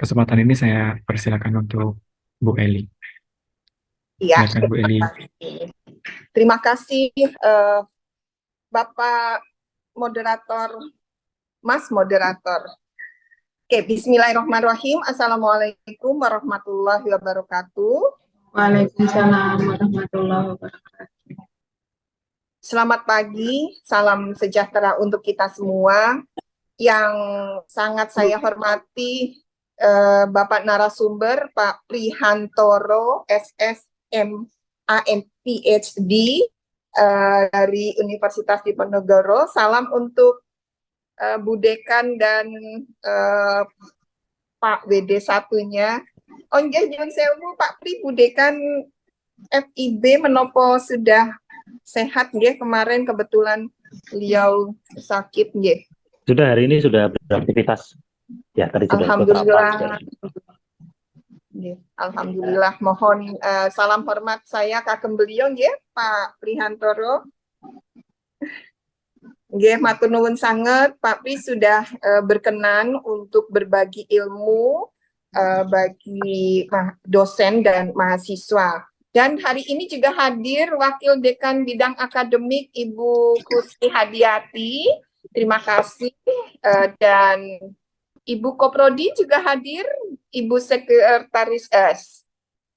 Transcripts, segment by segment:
kesempatan ini saya persilakan untuk Bu Eli. Iya, Silakan Bu Eli. terima kasih Bapak Moderator, Mas Moderator. Oke, Bismillahirrahmanirrahim. Assalamualaikum warahmatullahi wabarakatuh. Waalaikumsalam warahmatullahi wabarakatuh. Selamat pagi, salam sejahtera untuk kita semua. Yang sangat saya hormati Bapak narasumber Pak Prihantoro, SSMAN PhD dari Universitas Diponegoro. Salam untuk Bu Dekan dan Pak WD satunya. Oh nggih nyuwun sewu Pak Pri, Bu Dekan FIB menopo sudah sehat nggih, kemarin kebetulan beliau sakit nggih. Sudah, hari ini sudah beraktivitas. Ya, tadi sudah Alhamdulillah. Alhamdulillah, mohon salam hormat saya kagem beliau nggih Pak Prihantoro. Nggih, matur nuwun sanget Pak Pri sudah berkenan untuk berbagi ilmu bagi dosen dan mahasiswa. Dan hari ini juga hadir Wakil Dekan Bidang Akademik Ibu Kusni Hadiati. Terima kasih. Dan Ibu Koprodi juga hadir, Ibu Sekretaris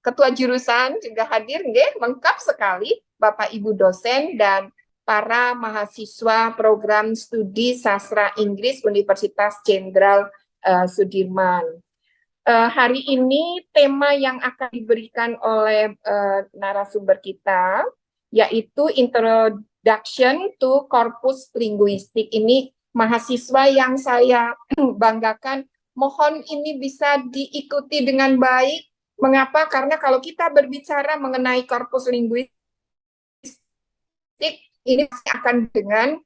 Ketua Jurusan juga hadir, nggih, lengkap sekali Bapak Ibu dosen dan para mahasiswa program studi sastra Inggris Universitas Jenderal Sudirman. Hari ini tema yang akan diberikan oleh narasumber kita yaitu Introduction to Corpus Linguistic. Ini mahasiswa yang saya banggakan, mohon ini bisa diikuti dengan baik. Mengapa? Karena kalau kita berbicara mengenai korpus linguistik, ini akan dengan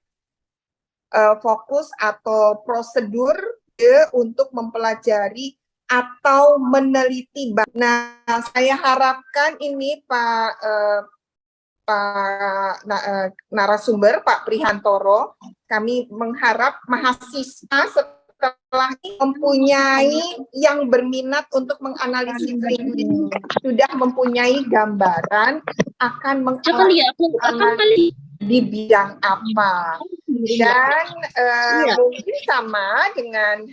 fokus atau prosedur untuk mempelajari atau meneliti. Nah, saya harapkan ini Pak narasumber Pak Prihantoro, kami mengharap mahasiswa setelah mempunyai yang berminat untuk menganalisis ini sudah mempunyai gambaran akan menganalisis di bidang apa. Dan mungkin sama dengan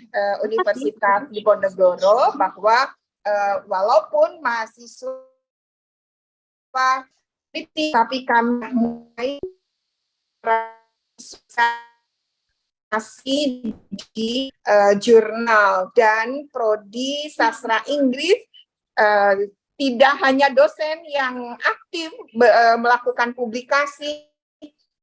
Universitas Diponegoro bahwa walaupun mahasiswa tapi kami mulai di jurnal dan prodi sastra Inggris. Tidak hanya dosen yang aktif melakukan publikasi,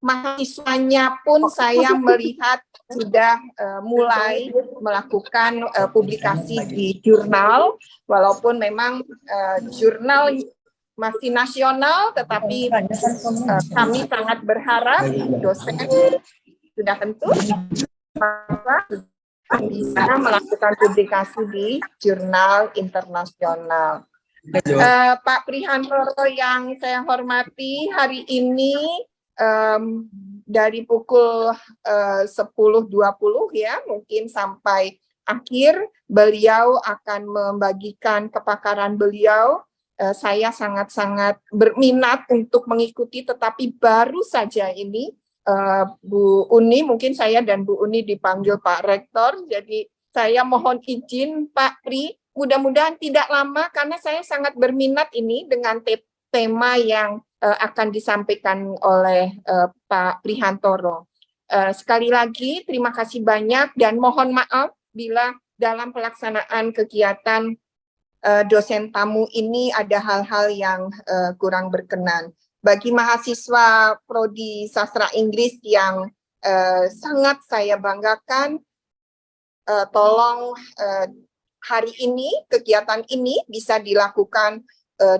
mahasiswanya pun saya melihat sudah mulai melakukan publikasi di jurnal, walaupun memang jurnal masih nasional, tetapi kami sangat berharap dosen sudah tentu bisa melakukan publikasi di jurnal internasional. Pak Prihantoro yang saya hormati, hari ini dari pukul 10.20 ya, mungkin sampai akhir beliau akan membagikan kepakaran beliau. Saya sangat-sangat berminat untuk mengikuti, tetapi baru saja ini Bu Uni, mungkin saya dan Bu Uni dipanggil Pak Rektor, jadi saya mohon izin Pak Pri, mudah-mudahan tidak lama karena saya sangat berminat ini dengan tema yang akan disampaikan oleh Pak Prihantoro. Sekali lagi terima kasih banyak dan mohon maaf bila dalam pelaksanaan kegiatan dosen tamu ini ada hal-hal yang kurang berkenan. Bagi mahasiswa prodi sastra Inggris yang sangat saya banggakan, tolong hari ini, kegiatan ini bisa dilakukan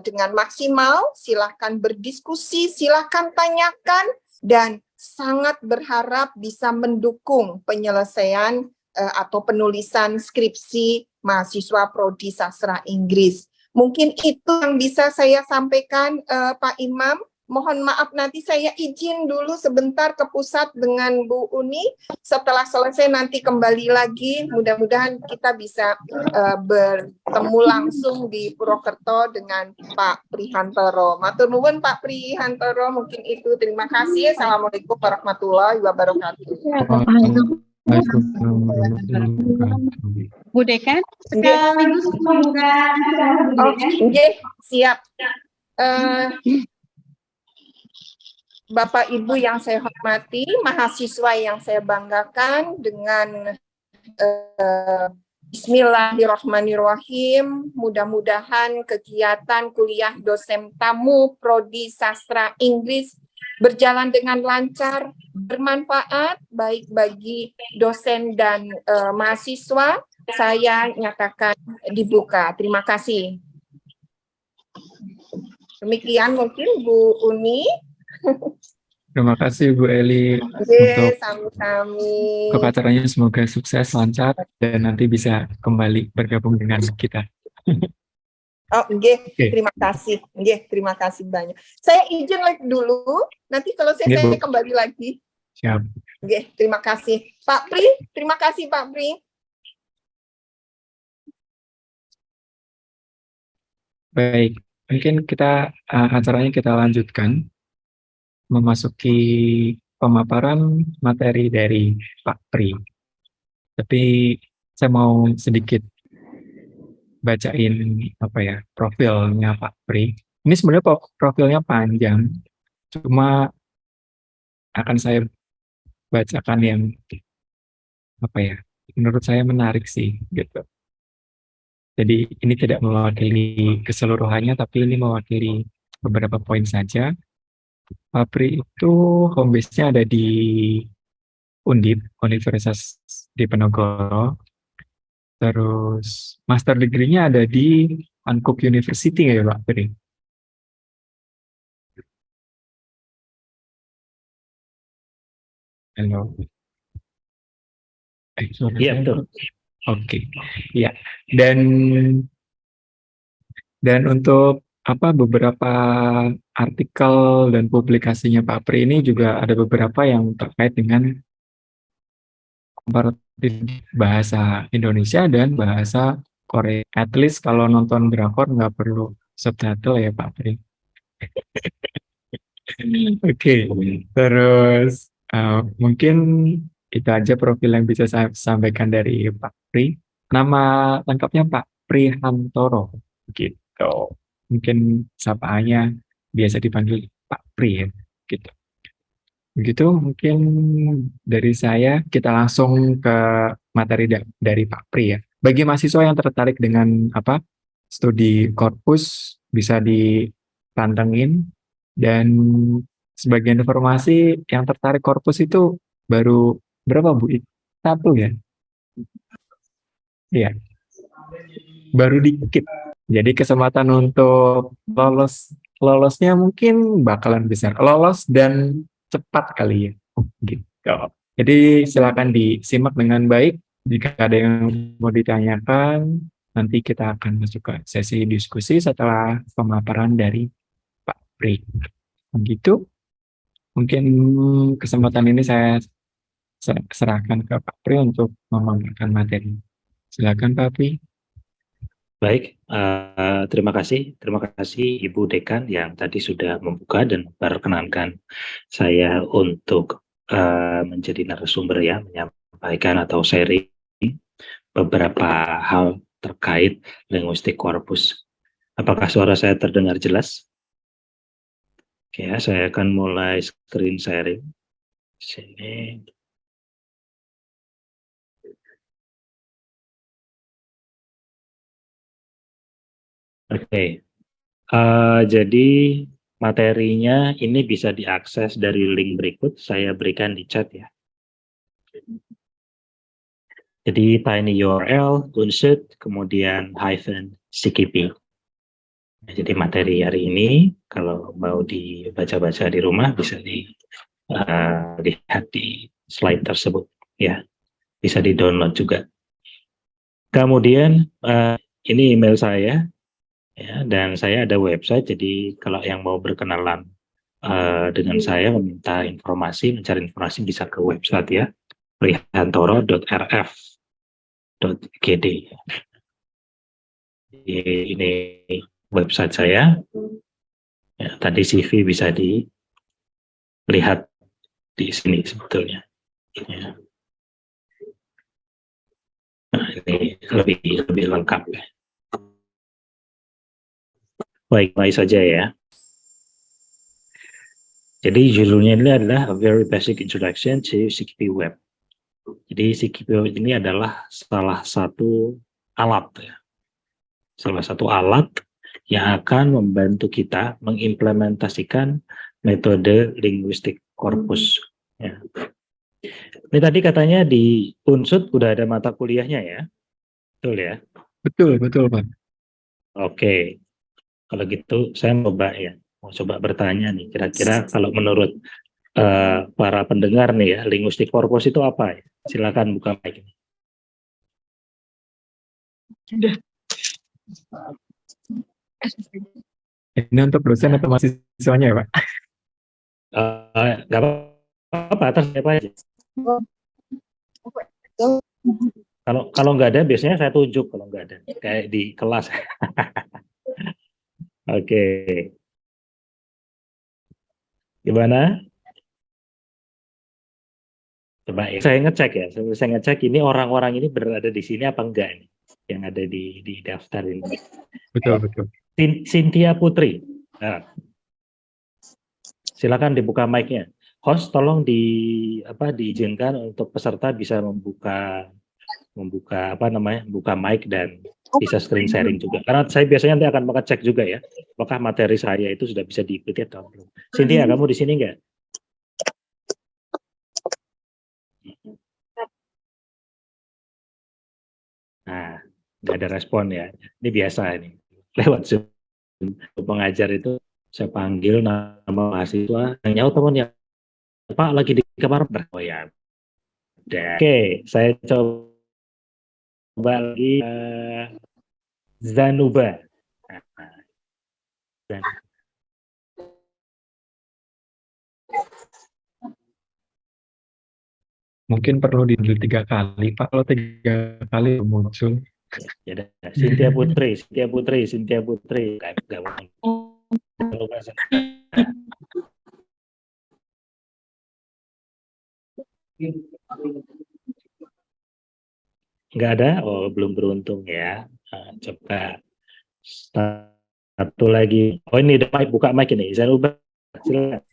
dengan maksimal, silahkan berdiskusi, silahkan tanyakan, dan sangat berharap bisa mendukung penyelesaian atau penulisan skripsi mahasiswa prodi sastra Inggris. Mungkin itu yang bisa saya sampaikan Pak Imam. mohon maaf nanti saya izin dulu sebentar ke pusat dengan Bu Uni. Setelah selesai nanti kembali lagi. Mudah-mudahan kita bisa bertemu langsung di Purwokerto dengan Pak Prihantoro. Matur nuwun Pak Prihantoro, mungkin itu. Terima kasih. Assalamualaikum warahmatullahi wabarakatuh. Waalaikumsalam warahmatullahi wabarakatuh. Bu Dekan, sekaligus membuka acara Bu Oh, Dekan. nggih, siap. Bapak Ibu yang saya hormati, mahasiswa yang saya banggakan, dengan Bismillahirrahmanirrahim, mudah-mudahan kegiatan kuliah dosen tamu Prodi Sastra Inggris berjalan dengan lancar, bermanfaat, baik bagi dosen dan mahasiswa. Saya nyatakan dibuka. Terima kasih. Demikian mungkin Bu Uni. Terima kasih Bu Eli untuk Oke, sami-sami. acaranya, semoga sukses, lancar, dan nanti bisa kembali bergabung dengan kita. Oh, nggih, Oke. terima kasih. Nggih, terima kasih banyak. Saya izin live dulu, nanti kalau Nggih, saya Bu. kembali lagi. Siap. Nggih, terima kasih. Pak Pri, terima kasih Pak Pri. Baik, mungkin kita acaranya kita lanjutkan, memasuki pemaparan materi dari Pak Pri. Tapi saya mau sedikit bacain profilnya Pak Pri. Ini sebenarnya profilnya panjang, cuma akan saya bacakan yang menurut saya menarik sih gitu. Jadi ini tidak mewakili keseluruhannya, tapi ini mewakili beberapa poin saja. Pak Pri itu home base-nya ada di Undip, Universitas Diponegoro. Terus master degree-nya ada di Ankook University ya Pak Pri? Halo. Suara Iya, saya- betul. Oke, ya. Dan untuk beberapa artikel dan publikasinya Pak Pri ini juga ada beberapa yang terkait dengan komparatif bahasa Indonesia dan bahasa Korea. At least kalau nonton drakor nggak perlu subtitle ya Pak Pri. Oke, terus mungkin itu aja profil yang bisa saya sampaikan dari Pak Pri. Nama lengkapnya Pak Prihantoro, gitu. Mungkin sapaannya biasa dipanggil Pak Pri ya, gitu. Begitu mungkin dari saya, kita langsung ke materi dari Pak Pri ya. Bagi mahasiswa yang tertarik dengan studi korpus, bisa dipantengin. Dan sebagian informasi yang tertarik korpus itu baru berapa Bu? 1 ya? Iya, baru dikit. Jadi kesempatan untuk lolosnya mungkin bakalan besar. Lolos dan cepat kali ya. Gitu. Jadi silakan disimak dengan baik. Jika ada yang mau ditanyakan, nanti kita akan masuk ke sesi diskusi setelah pemaparan dari Pak Pri. Begitu. Mungkin kesempatan ini saya serahkan ke Pak Pri untuk memaparkan materi. Silakan Pak Pri. Baik, terima kasih Ibu Dekan yang tadi sudah membuka dan memperkenankan saya untuk menjadi narasumber ya, menyampaikan atau sharing beberapa hal terkait linguistik korpus. Apakah suara saya terdengar jelas? Oke ya, saya akan mulai screen sharing. Sini. Oke, jadi materinya ini bisa diakses dari link berikut, saya berikan di chat ya. Jadi tiny URL, unsur, kemudian hyphen CKP. Nah, jadi materi hari ini, kalau mau dibaca-baca di rumah, bisa dilihat di slide tersebut ya, bisa di-download juga. Kemudian ini email saya. Ya, dan saya ada website, jadi kalau yang mau berkenalan dengan saya meminta informasi, mencari informasi bisa ke website ya, prihantoro.rf.gd. Ini website saya. Ya, tadi CV bisa dilihat di sini sebetulnya. Ya. Nah, ini lebih lengkap ya. Baik, mulai saja ya. Jadi judulnya ini adalah A Very Basic Introduction to CKP Web. Jadi CKP Web ini adalah salah satu alat ya. Salah satu alat yang akan membantu kita mengimplementasikan metode linguistik korpus. Ya. Ini tadi katanya di Unsud udah ada mata kuliahnya ya, betul ya? Betul, Pak. Oke, kalau gitu saya mau coba bertanya nih, kira-kira kalau menurut para pendengar nih ya, linguistik korpus itu apa ya? Silakan buka mic ini. Ini untuk dosen atau mahasiswanya ya, Pak? Nggak apa-apa, atas siapa aja. Kalau nggak ada, biasanya saya tunjuk kalau nggak ada, kayak di kelas. Oke. Gimana? Coba ya. Saya ngecek ya, saya ngecek ini orang-orang ini berada di sini apa enggak nih, yang ada di daftar ini. Betul. Cynthia Putri. Nah, silakan dibuka mic-nya. Host tolong diizinkan untuk peserta bisa membuka buka mic dan bisa screen sharing juga. Karena saya biasanya nanti akan mengecek juga ya, apakah materi saya itu sudah bisa diikuti atau belum. Cynthia, kamu di sini enggak? Nah, nggak ada respon ya. Ini biasa ini. Lewat Zoom pengajar itu saya panggil nama mahasiswa, yang nyaut teman ya, Pak lagi di kamar. Oh ya. Oke, saya coba lagi Zanuba. Mungkin perlu di 3 kali, Pak. Kalau 3 kali muncul. Ya ada Cynthia Putri. Nggak ada? Oh, belum beruntung ya. Nah, coba satu lagi. Oh, ini udah buka mic ini. Zanuba, silakan.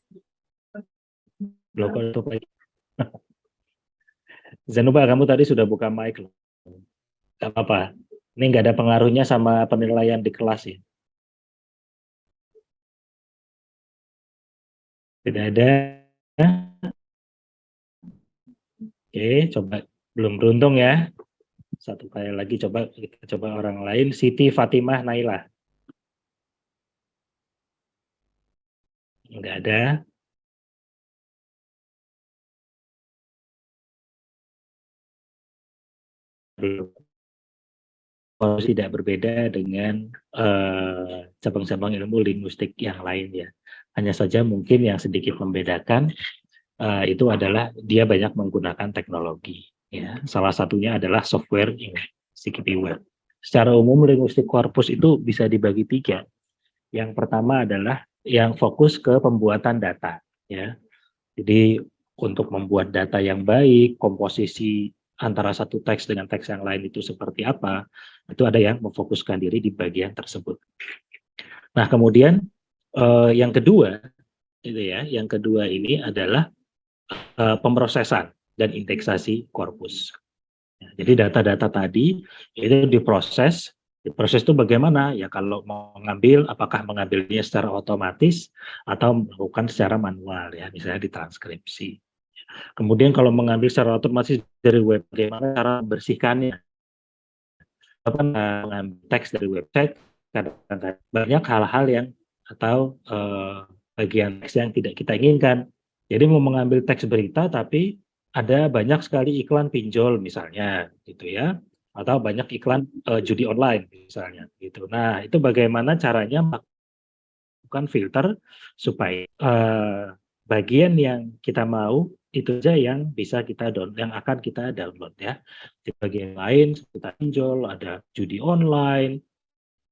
Belum tutup lagi. Zanuba, kamu tadi sudah buka mic loh. Gak apa-apa. Ini nggak ada pengaruhnya sama penilaian di kelas ya. Tidak ada. Oke, coba belum beruntung ya. Satu kali lagi kita coba orang lain. Siti Fatimah Naila. Nggak ada. Belum. Tidak berbeda dengan cabang-cabang ilmu linguistik yang lain ya. Hanya saja mungkin yang sedikit membedakan itu adalah dia banyak menggunakan teknologi. Ya, salah satunya adalah software CKP Web. Secara umum linguistik korpus itu bisa dibagi 3. Yang pertama adalah yang fokus ke pembuatan data. Ya, jadi untuk membuat data yang baik, komposisi antara satu teks dengan teks yang lain itu seperti apa, itu ada yang memfokuskan diri di bagian tersebut. Nah, kemudian yang kedua, yang kedua ini adalah pemrosesan dan indeksasi korpus. Jadi data-data tadi itu diproses. Proses itu bagaimana? Ya kalau mau mengambil, apakah mengambilnya secara otomatis atau melakukan secara manual ya, misalnya ditranskripsi. Kemudian kalau mengambil secara otomatis dari web, bagaimana cara membersihkannya? Mengambil teks dari website, kadang-kadang banyak hal-hal yang atau bagian teks yang tidak kita inginkan. Jadi mau mengambil teks berita, tapi ada banyak sekali iklan pinjol misalnya, gitu ya, atau banyak iklan judi online misalnya, gitu. Nah, itu bagaimana caranya lakukan filter supaya bagian yang kita mau itu aja yang bisa kita download, yang akan kita download ya. Di bagian lain kita pinjol, ada judi online,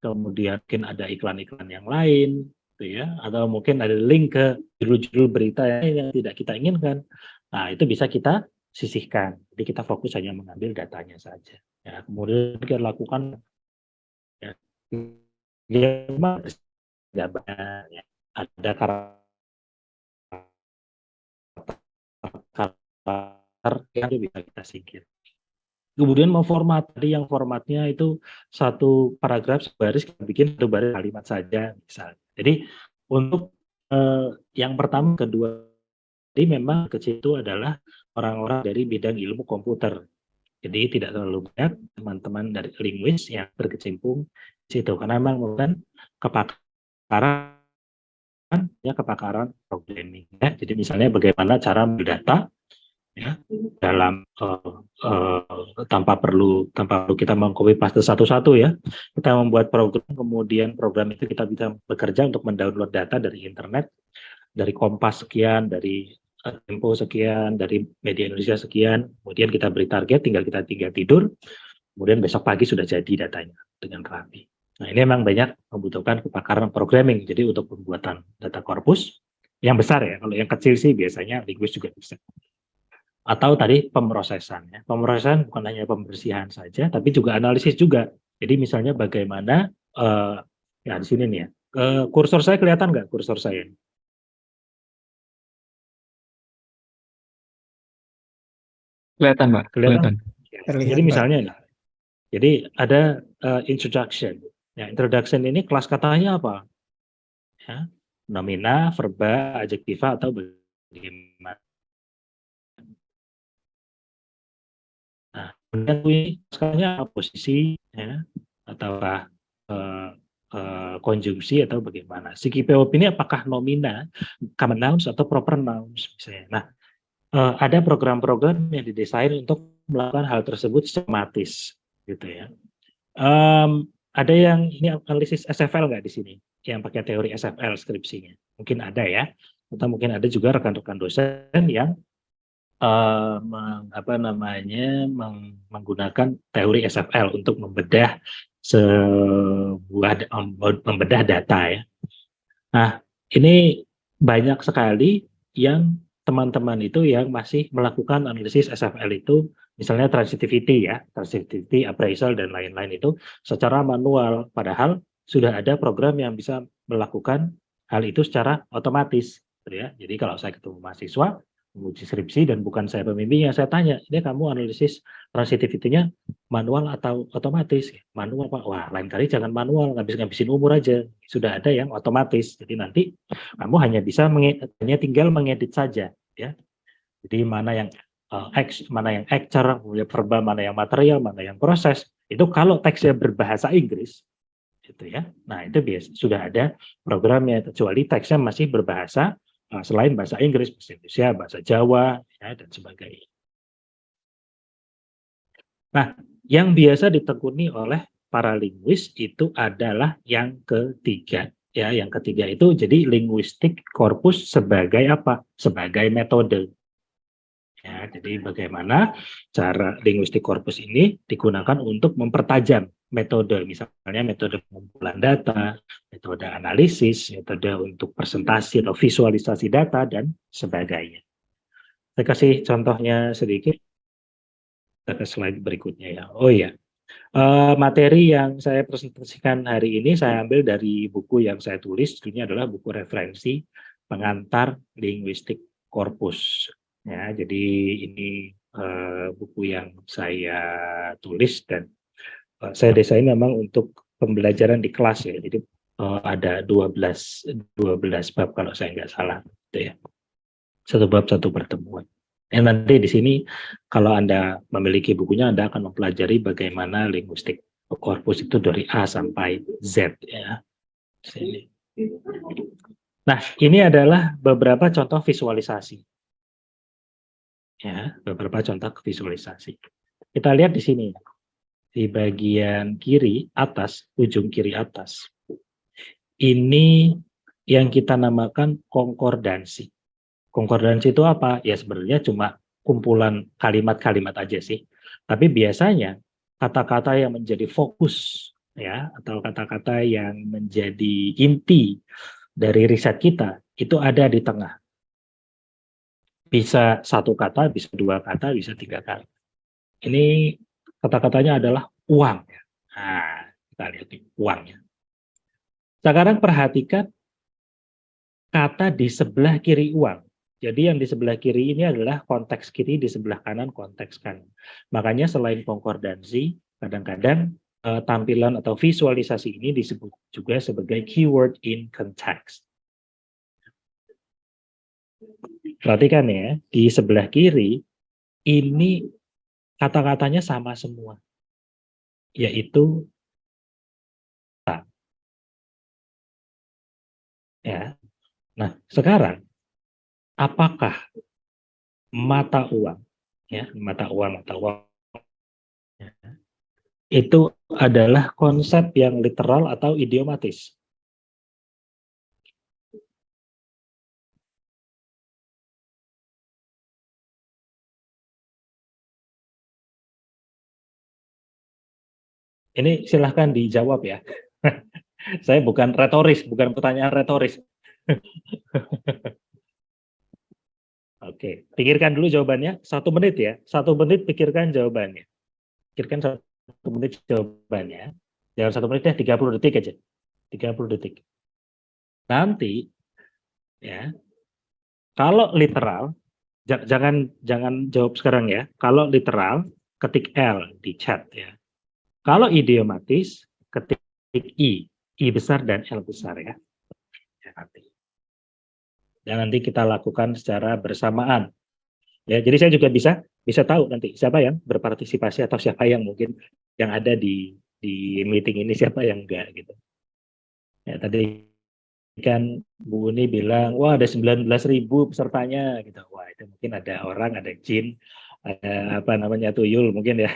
kemudian mungkin ada iklan-iklan yang lain, gitu ya, atau mungkin ada link ke judul-judul berita yang tidak kita inginkan. Nah, itu bisa kita sisihkan. Jadi kita fokus hanya mengambil datanya saja. Ya, kemudian kita lakukan ya, nggak banyak, ya. Ada karakter yang bisa kita singkir. Kemudian memformat, tadi yang formatnya itu satu paragraf sebaris, kita bikin satu baris kalimat saja misalnya. Jadi untuk yang pertama, kedua, jadi memang kecil itu adalah orang-orang dari bidang ilmu komputer. Jadi tidak terlalu banyak teman-teman dari linguis yang berkecimpung di situ, karena memang bukan kepakaran ya, kepakaran programming ya. Jadi misalnya bagaimana cara mendata ya, dalam tanpa perlu kita mengcopy paste satu-satu ya, kita membuat program, kemudian program itu kita bisa bekerja untuk mendownload data dari internet, dari Kompas sekian, dari Tempo sekian, dari Media Indonesia sekian, kemudian kita beri target, tinggal tidur, kemudian besok pagi sudah jadi datanya dengan rapi. Nah, ini memang banyak membutuhkan kepakaran programming. Jadi untuk pembuatan data korpus yang besar ya, kalau yang kecil sih biasanya linguis juga bisa. Atau tadi pemrosesan ya. Pemrosesan bukan hanya pembersihan saja, tapi juga analisis juga. Jadi misalnya bagaimana ya di sini nih ya. Kursor saya kelihatan nggak kursor saya? Kelihatan, Mbak. Kelihatan? Kelihatan. Jadi misalnya nih. Jadi ada introduction. Ya, introduction ini kelas katanya apa? Ya, nomina, verba, adjektiva atau bagaimana? Nah, kemudian ini sekarangnya posisi ya, ataukah konjungsi atau bagaimana? Segi POP ini apakah nomina, common nouns atau proper nouns misalnya. Nah, ada program-program yang didesain untuk melakukan hal tersebut sistematis, gitu ya. Ada yang ini analisis SFL nggak di sini? Yang pakai teori SFL skripsinya? Mungkin ada ya. Atau mungkin ada juga rekan-rekan dosen yang menggunakan teori SFL untuk membedah membedah data ya. Nah, ini banyak sekali yang teman-teman itu yang masih melakukan analisis SFL itu, misalnya transitivity ya, transitivity, appraisal dan lain-lain itu secara manual, padahal sudah ada program yang bisa melakukan hal itu secara otomatis, gitu ya. Jadi kalau saya ketemu mahasiswa menguji skripsi dan bukan saya pembimbingnya, saya tanya, ini kamu analisis transitivity-nya manual atau otomatis? Manual Pak, wah lain kali jangan manual, ngabisin umur aja, sudah ada yang otomatis, jadi nanti kamu hanya tinggal mengedit saja ya. Jadi mana yang mana yang actor, verba, mana yang material, mana yang proses, itu kalau teksnya berbahasa Inggris gitu ya. Nah, itu sudah ada programnya, kecuali teksnya masih berbahasa selain bahasa Inggris, bahasa Indonesia, bahasa Jawa, ya, dan sebagainya. Nah, yang biasa ditekuni oleh para linguis itu adalah yang ketiga. Ya, yang ketiga itu jadi linguistik korpus sebagai apa? Sebagai metode. Ya, jadi bagaimana cara linguistik korpus ini digunakan untuk mempertajam metode, misalnya metode pengumpulan data, metode analisis, metode untuk presentasi atau visualisasi data, dan sebagainya. Saya kasih contohnya sedikit, ke slide berikutnya ya. Oh iya, materi yang saya presentasikan hari ini saya ambil dari buku yang saya tulis, ini adalah buku referensi pengantar linguistik korpus. Ya, jadi ini buku yang saya tulis dan saya desain memang untuk pembelajaran di kelas ya. Jadi ada 12 bab kalau saya nggak salah, gitu ya. Satu bab satu pertemuan. Nanti di sini kalau Anda memiliki bukunya, Anda akan mempelajari bagaimana linguistik korpus itu dari A sampai Z ya. Sini. Nah, ini adalah beberapa contoh visualisasi. Ya, beberapa contoh visualisasi. Kita lihat di sini. Di bagian kiri atas, ujung kiri atas. Ini yang kita namakan konkordansi. Konkordansi itu apa? Ya sebenarnya cuma kumpulan kalimat-kalimat aja sih. Tapi biasanya kata-kata yang menjadi fokus ya atau kata-kata yang menjadi inti dari riset kita itu ada di tengah. Bisa satu kata, bisa dua kata, bisa tiga kata. Ini kata-katanya adalah uang. Nah, kita lihat nih, uangnya. Sekarang perhatikan kata di sebelah kiri uang. Jadi yang di sebelah kiri ini adalah konteks kiri, di sebelah kanan konteks kanan. Makanya selain konkordansi, kadang-kadang tampilan atau visualisasi ini disebut juga sebagai keyword in context. Perhatikan ya, di sebelah kiri ini kata-katanya sama semua, yaitu ya. Nah, sekarang apakah mata uang ya, mata uang ya, itu adalah konsep yang literal atau idiomatis? Ini silahkan dijawab ya. Saya bukan retoris, bukan pertanyaan retoris. Oke, pikirkan dulu jawabannya. 1 menit ya. 1 menit pikirkan jawabannya. Pikirkan 1 menit jawabannya. Jangan 1 menit deh, 30 detik aja. 30 detik. Nanti ya, kalau literal, jangan jawab sekarang ya. Kalau literal, ketik L di chat ya. Kalau idiomatis, ketik I besar dan L besar ya. Dan nanti kita lakukan secara bersamaan. Ya, jadi saya juga bisa tahu nanti siapa yang berpartisipasi atau siapa yang mungkin yang ada di meeting ini, siapa yang enggak gitu. Ya, tadi kan Bu Uni bilang, wah ada 19.000 pesertanya gitu. Wah, itu mungkin ada orang, ada jin, ada apa namanya tuyul mungkin ya.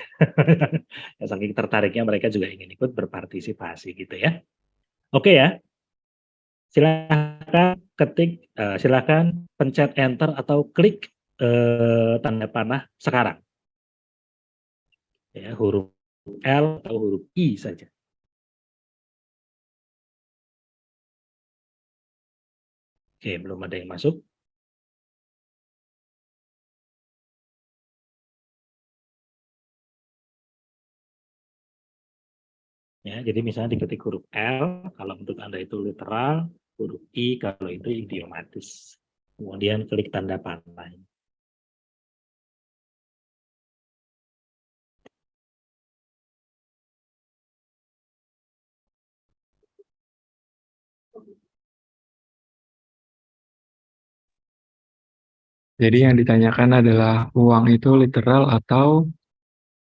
Ya, saking tertariknya mereka juga ingin ikut berpartisipasi gitu ya. Oke ya. Silakan pencet enter atau klik tanda panah sekarang. Ya, huruf L atau huruf I saja. Oke, belum ada yang masuk. Ya, jadi misalnya diketik huruf L kalau untuk Anda itu literal, huruf I kalau itu idiomatis. Kemudian klik tanda panah. Jadi yang ditanyakan adalah uang itu literal atau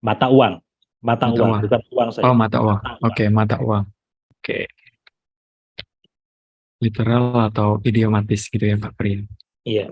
Mata uang, mata mata uang, uang? bukan uang Oh, saja. mata uang. Mata uang. Oke, mata uang. Oke, literal atau idiomatis gitu ya Pak Pri. Iya.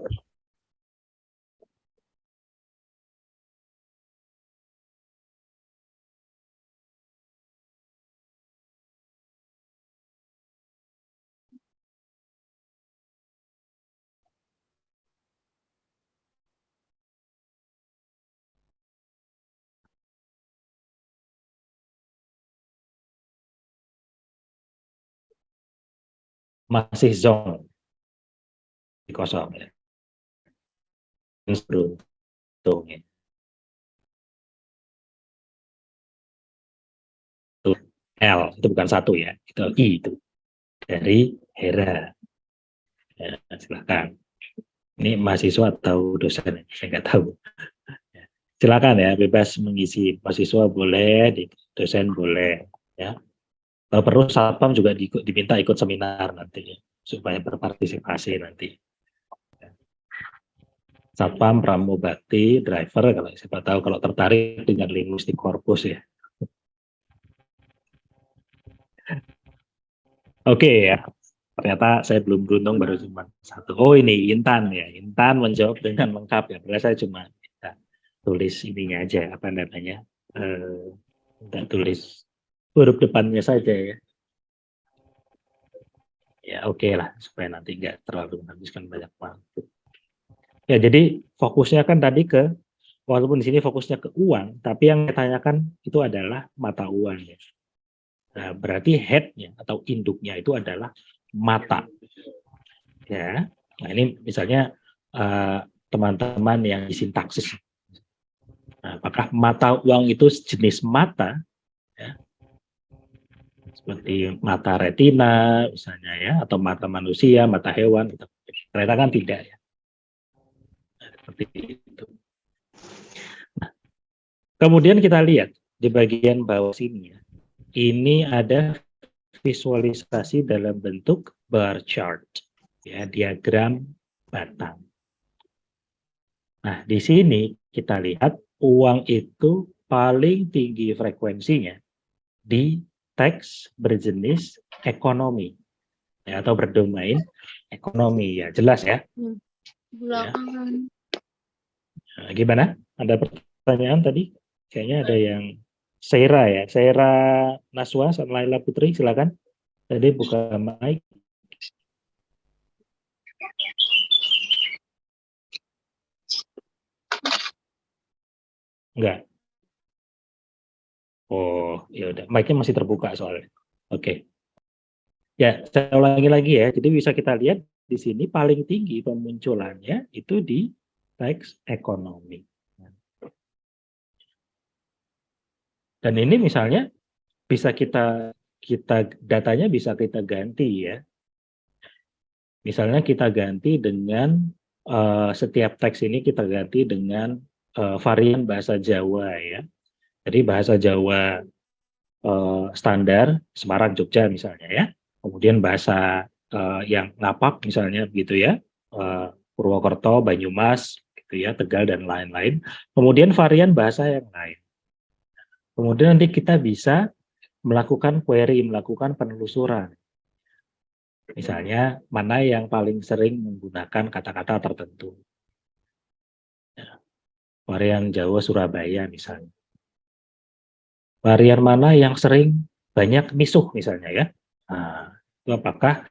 Masih zong di kosong ya. Beruntung ya. L itu bukan satu ya, itu I itu dari Hera. Ya, silakan. Ini mahasiswa atau dosen? Saya nggak tahu. Silakan ya, bebas mengisi. Mahasiswa boleh, dosen boleh. Ya. Kalau perlu satpam juga diminta ikut seminar nanti supaya berpartisipasi nanti. Satpam, pramubakti, driver kalau siapa tahu kalau tertarik dengan linguistik korpus ya. Oke ya. Ternyata saya belum beruntung, baru cuma satu. Oh ini Intan ya. Intan menjawab dengan lengkap ya. Padahal saya cuma tulis ininya aja, apa namanya. Tidak tulis huruf depannya saja ya. Ya oke lah, supaya nanti nggak terlalu menghabiskan banyak waktu. Ya jadi fokusnya kan tadi ke, walaupun di sini fokusnya ke uang, tapi yang ditanyakan itu adalah mata uang ya. Nah, berarti head-nya atau induknya itu adalah mata. Ya, nah ini misalnya teman-teman yang di sintaksis. Nah, apakah mata uang itu jenis mata? Ya, seperti mata retina misalnya ya, atau mata manusia, mata hewan. Ternyata kan tidak ya. Seperti itu. Nah, kemudian kita lihat di bagian bawah sini ya. Ini ada visualisasi dalam bentuk bar chart, ya, diagram batang. Nah, di sini kita lihat uang itu paling tinggi frekuensinya di teks berjenis ekonomi, ya, atau berdomain ekonomi, ya jelas ya. Belakangan. Nah, gimana? Ada pertanyaan tadi? Kayaknya ada yang Seira ya, Seira Naswa sama Laila Putri, silakan. Tadi buka mic. Enggak. Oh, ya udah. Mic-nya masih terbuka soalnya. Oke. Ya, saya ulangi lagi ya. Jadi bisa kita lihat di sini paling tinggi pemunculannya itu di teks ekonomi. Dan ini misalnya bisa kita datanya bisa kita ganti ya. Misalnya kita ganti dengan setiap teks ini kita ganti dengan varian bahasa Jawa ya. Jadi bahasa Jawa standar Semarang, Jogja misalnya ya. Kemudian bahasa yang ngapak misalnya begitu ya. Purwokerto, Banyumas, gitu ya, Tegal dan lain-lain. Kemudian varian bahasa yang lain. Kemudian nanti kita bisa melakukan query, melakukan penelusuran. Misalnya mana yang paling sering menggunakan kata-kata tertentu. Varian Jawa Surabaya misalnya. Varian mana yang sering banyak misuh misalnya ya. Nah, itu apakah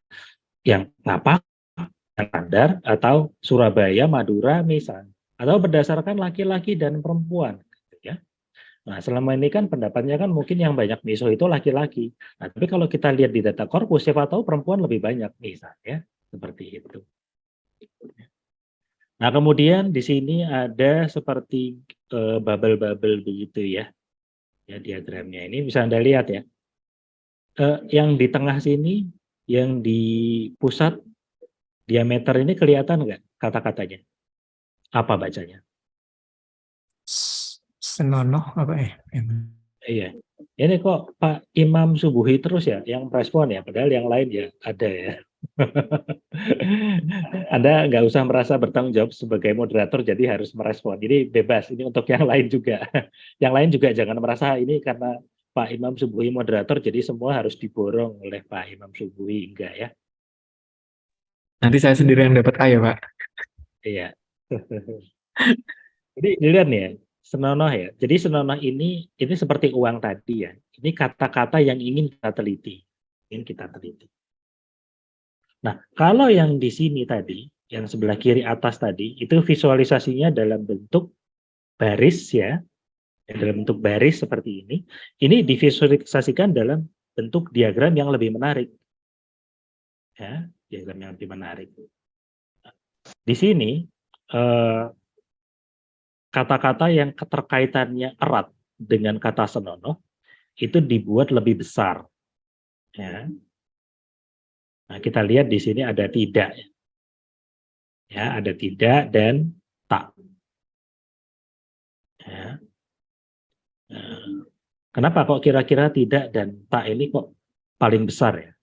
yang ngapak, yang standar, atau Surabaya, Madura misalnya. Atau berdasarkan laki-laki dan perempuan. Gitu ya. Nah, selama ini kan pendapatnya kan mungkin yang banyak misuh itu laki-laki. Nah, tapi kalau kita lihat di data korpus, siapa tahu perempuan lebih banyak misalnya. Seperti itu. Nah, kemudian di sini ada seperti bubble-bubble begitu ya. Ya, diagramnya ini bisa Anda lihat ya. Yang di tengah sini, yang di pusat diameter ini kelihatan nggak kata-katanya? Apa bacanya? Senonoh apa ya? Iya. Ini kok Pak Imam Subuhi terus ya yang respon ya, padahal yang lain ya ada ya. Anda nggak usah merasa bertanggung jawab sebagai moderator, jadi harus merespon. Jadi bebas, ini untuk yang lain juga. Yang lain juga jangan merasa ini karena Pak Imam Subuhi moderator, jadi semua harus diborong oleh Pak Imam Subuhi. Enggak ya. Nanti saya sendiri yang dapat A ya, Pak. Iya. Jadi dilihat nih ya, senonoh ya. Jadi senonoh ini seperti uang tadi ya. Ini kata-kata yang ingin kita teliti. Ingin kita teliti. Nah, kalau yang di sini tadi, yang sebelah kiri atas tadi, itu visualisasinya dalam bentuk baris ya, dalam bentuk baris seperti ini. Ini divisualisasikan dalam bentuk diagram yang lebih menarik. Ya, diagram yang lebih menarik. Di sini kata-kata yang keterkaitannya erat dengan kata senonoh itu dibuat lebih besar. Ya. Nah, kita lihat di sini ada tidak. Ya, ada tidak dan tak. Ya. Nah, kenapa kok kira-kira tidak dan tak ini kok paling besar ya?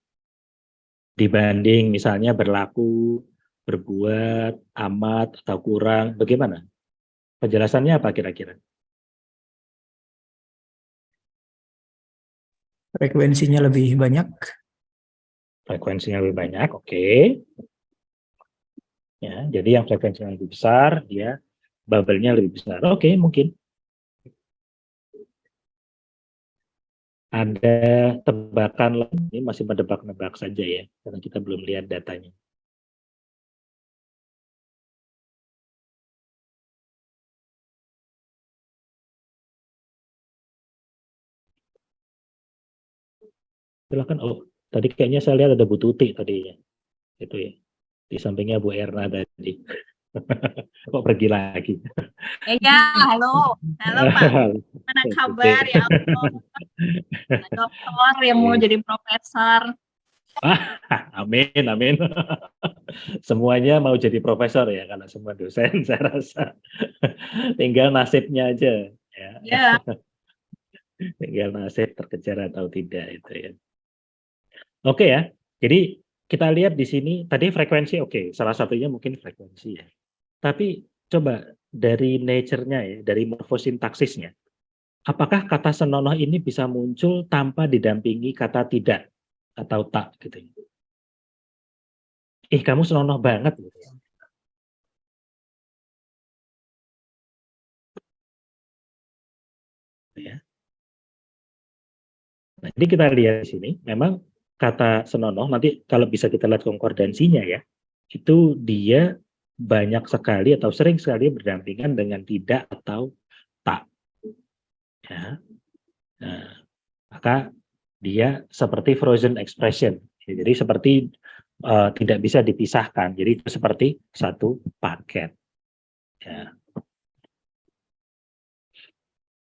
Dibanding misalnya berlaku, berbuat, amat, atau kurang, bagaimana? Penjelasannya apa kira-kira? Frekuensinya lebih banyak. Frekuensinya lebih banyak, oke. Ya, jadi yang frekuensinya lebih besar, dia bubble-nya lebih besar. Oke, mungkin. ada tebakan lain, ini masih menebak-nebak saja ya, karena kita belum lihat datanya. Silakan. Oh, tadi kayaknya saya lihat ada Bu Tuti tadi ya. Itu ya. Di sampingnya Bu Erna tadi. Kok pergi lagi? Ya, halo. Halo Pak, mana kabar ya Allah? Dokter yang mau jadi profesor. Amin, amin. Semuanya mau jadi profesor ya, kalau semua dosen saya rasa. Tinggal nasibnya aja. Ya. Ya, Tinggal nasib terkejar atau tidak itu ya. Oke ya, jadi kita lihat di sini tadi frekuensi oke, salah satunya mungkin frekuensi ya. Tapi coba dari nature-nya ya, dari morfosintaksisnya, apakah kata senonoh ini bisa muncul tanpa didampingi kata tidak atau tak gitu ya? Kamu senonoh banget gitu ya. Ya. Nah, jadi kita lihat di sini, memang kata senonoh nanti kalau bisa kita lihat konkordansinya ya, itu dia banyak sekali atau sering sekali berdampingan dengan tidak atau tak. Ya. Nah, maka dia seperti frozen expression. Ya, jadi seperti tidak bisa dipisahkan. Jadi itu seperti satu paket. Ya.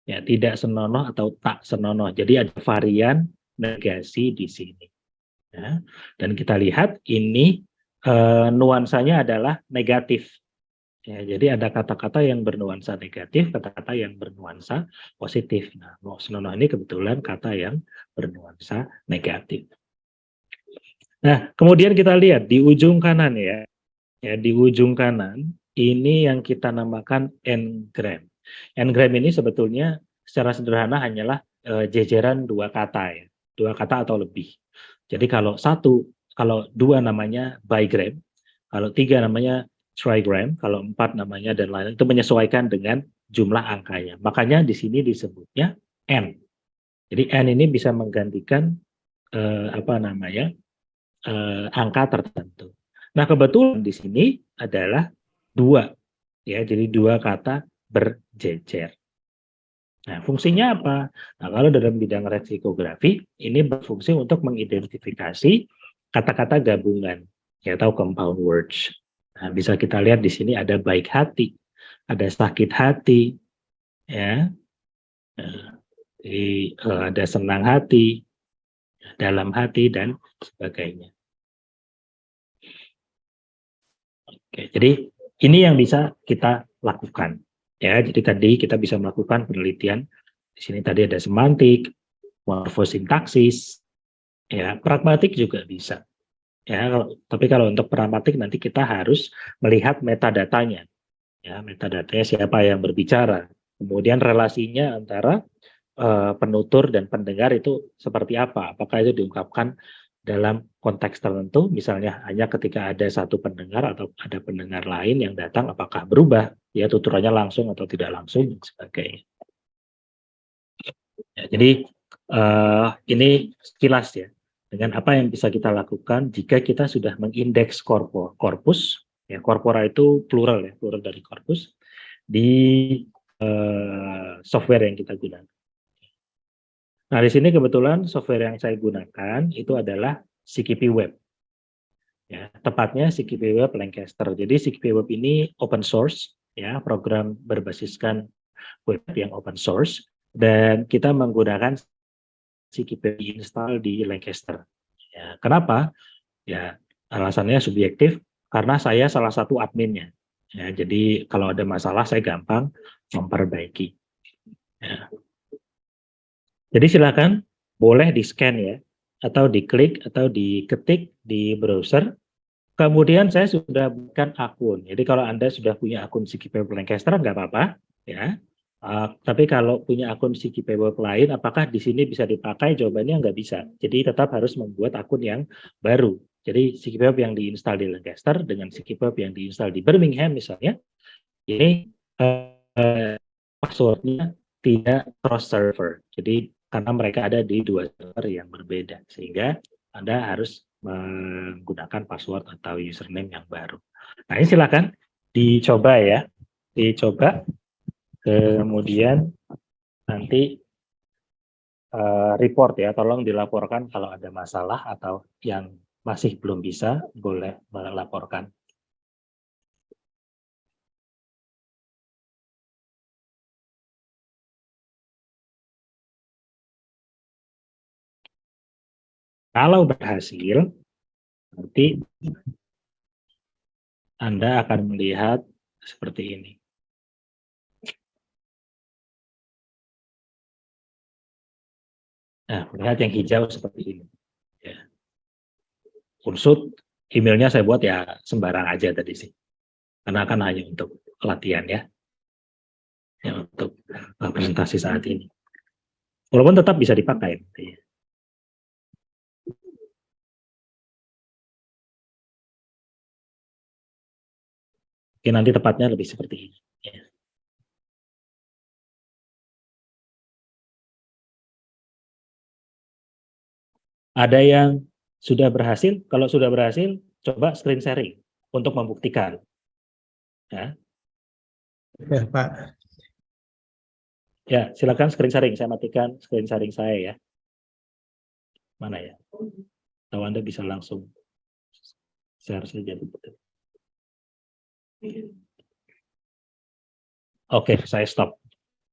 Ya, tidak senonoh atau tak senonoh. Jadi ada varian negasi di sini. Ya. Dan kita lihat ini nuansanya adalah negatif. Ya, jadi ada kata-kata yang bernuansa negatif, kata-kata yang bernuansa positif. Nah, senonoh ini kebetulan kata yang bernuansa negatif. Nah, kemudian kita lihat di ujung kanan ya. Ya, di ujung kanan ini yang kita namakan n-gram. N-gram ini sebetulnya secara sederhana hanyalah jejeran dua kata ya, dua kata atau lebih. Jadi kalau dua namanya bigram, kalau tiga namanya trigram, kalau empat namanya dan lain-lain, itu menyesuaikan dengan jumlah angkanya. Makanya di sini disebutnya n. Jadi n ini bisa menggantikan angka tertentu. Nah, kebetulan di sini adalah dua, ya, jadi dua kata berjejer. Nah, fungsinya apa? Nah, kalau dalam bidang leksikografi, ini berfungsi untuk mengidentifikasi kata-kata gabungan, ya, atau compound words. Nah, bisa kita lihat di sini ada baik hati, ada sakit hati, ya, ada senang hati, dalam hati, dan sebagainya. Oke, jadi ini yang bisa kita lakukan. Ya, jadi tadi kita bisa melakukan penelitian. Di sini tadi ada semantik, morfosintaksis, ya, pragmatik juga bisa. Ya, tapi kalau untuk pragmatik nanti kita harus melihat metadatanya. Ya, metadatanya siapa yang berbicara. Kemudian relasinya antara penutur dan pendengar itu seperti apa? Apakah itu diungkapkan dalam konteks tertentu, misalnya hanya ketika ada satu pendengar atau ada pendengar lain yang datang, apakah berubah ya tuturannya langsung atau tidak langsung dan sebagainya. Ya, jadi ini sekilas ya dengan apa yang bisa kita lakukan jika kita sudah mengindeks korpus, ya, korpora itu plural ya, plural dari korpus di software yang kita gunakan. Nah, di sini kebetulan software yang saya gunakan itu adalah CKP Web. Ya, tepatnya CKP Web Lancaster. Jadi CKP Web ini open source, ya, program berbasiskan web yang open source, dan kita menggunakan CKP install di Lancaster. Ya, kenapa? Ya, alasannya subjektif karena saya salah satu adminnya. Ya, jadi kalau ada masalah saya gampang memperbaiki. Ya. Jadi silakan boleh di-scan ya, atau diklik atau diketik di browser. Kemudian saya sudah bukan akun. Jadi kalau Anda sudah punya akun CKP Web Lancaster nggak apa-apa ya. Tapi kalau punya akun CKP Web lain, apakah di sini bisa dipakai? Jawabannya nggak bisa. Jadi tetap harus membuat akun yang baru. Jadi CKP Web yang diinstal di Lancaster dengan CKP Web yang diinstal di Birmingham misalnya, ini passwordnya tidak cross server. Jadi karena mereka ada di dua server yang berbeda, sehingga Anda harus menggunakan password atau username yang baru. Nah, ini silakan dicoba ya, dicoba, kemudian nanti report ya, tolong dilaporkan kalau ada masalah atau yang masih belum bisa, boleh melaporkan. Kalau berhasil, nanti Anda akan melihat seperti ini. Nah, melihat yang hijau seperti ini. Ya. Unsur emailnya saya buat ya sembarang aja tadi sih. Karena kan hanya untuk latihan ya. Ya, untuk presentasi saat ini. Walaupun tetap bisa dipakai. Oke, nanti tepatnya lebih seperti ini. Ya. Ada yang sudah berhasil? Kalau sudah berhasil, coba screen sharing untuk membuktikan. Ya. Ya, Pak. Ya, silakan screen sharing. Saya matikan screen sharing saya ya. Mana ya? Kalau Anda bisa langsung share saja. Oke, saya stop.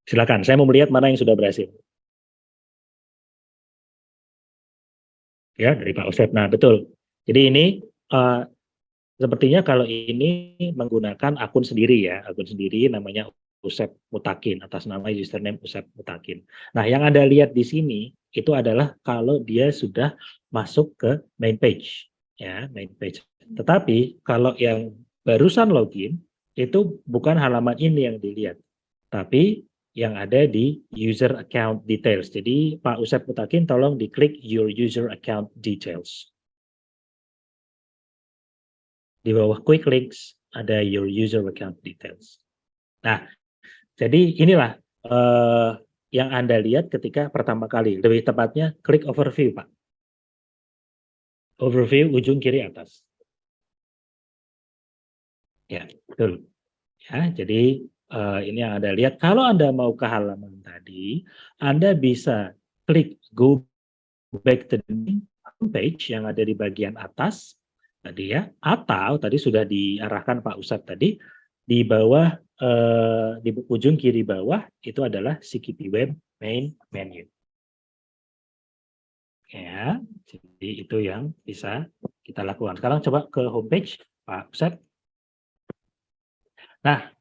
Silakan, saya mau melihat mana yang sudah berhasil. Ya, dari Pak Usep. Nah, betul. Jadi ini sepertinya kalau ini menggunakan akun sendiri ya, akun sendiri namanya Usep Mutakin, atas nama username Usep Mutakin. Nah, yang Anda lihat di sini itu adalah kalau dia sudah masuk ke main page, ya, main page. Tetapi kalau yang barusan login itu bukan halaman ini yang dilihat, tapi yang ada di user account details. Jadi Pak Usep Mutakin tolong diklik your user account details. Di bawah quick links ada your user account details. Nah, jadi inilah yang Anda lihat ketika pertama kali. Lebih tepatnya klik overview, Pak. Overview ujung kiri atas. Ya, betul. Ya, jadi ini yang Anda lihat. Kalau Anda mau ke halaman tadi, Anda bisa klik go back to the homepage yang ada di bagian atas tadi ya, atau tadi sudah diarahkan Pak Usep tadi di bawah di ujung kiri bawah itu adalah CKP Web main menu. Ya, jadi itu yang bisa kita lakukan. Sekarang coba ke homepage Pak Usep. Nah,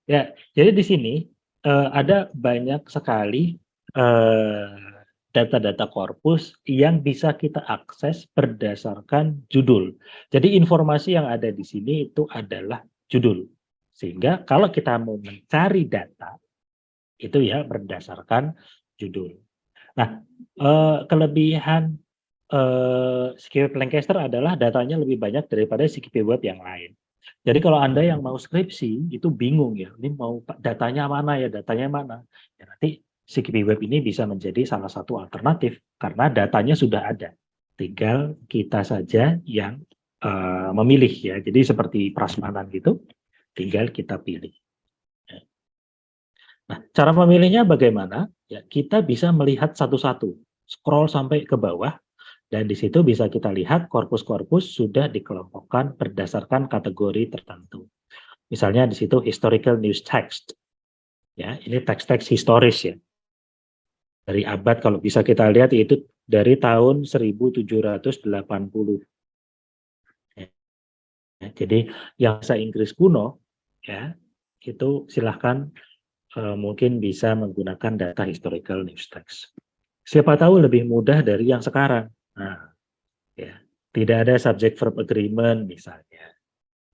ya, jadi di sini ada banyak sekali data-data korpus yang bisa kita akses berdasarkan judul. Jadi informasi yang ada di sini itu adalah judul. Sehingga kalau kita mau mencari data, itu ya berdasarkan judul. Nah, kelebihan CKP Lancaster adalah datanya lebih banyak daripada CKP Web yang lain. Jadi kalau Anda yang mau skripsi, itu bingung ya, ini mau datanya mana ya, datanya mana. Ya, nanti CKP Web ini bisa menjadi salah satu alternatif, karena datanya sudah ada. Tinggal kita saja yang memilih ya, jadi seperti prasmanan gitu, tinggal kita pilih. Nah, cara memilihnya bagaimana? Ya, kita bisa melihat satu-satu, scroll sampai ke bawah, dan di situ bisa kita lihat korpus-korpus sudah dikelompokkan berdasarkan kategori tertentu. Misalnya di situ historical news text. Ya, ini teks-teks historis ya. Dari abad kalau bisa kita lihat itu dari tahun 1780. Ya, jadi yang bahasa Inggris kuno ya, itu silahkan mungkin bisa menggunakan data historical news text. Siapa tahu lebih mudah dari yang sekarang. Nah, ya, tidak ada subject verb agreement misalnya.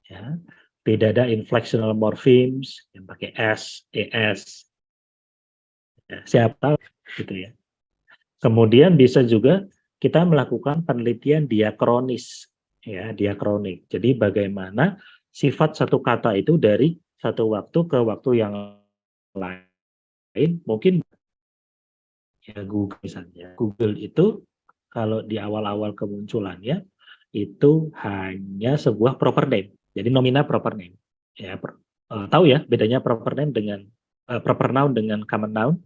Ya, tidak ada inflectional morphemes yang pakai s, es. Ya, siapa tahu gitu ya. Kemudian bisa juga kita melakukan penelitian diakronis, ya, diakronik. Jadi bagaimana sifat satu kata itu dari satu waktu ke waktu yang lain, mungkin Ya, Google misalnya. Google itu kalau di awal-awal kemunculannya itu hanya sebuah proper name. Jadi nomina proper name. Ya, tahu ya bedanya proper name dengan proper noun dengan common noun?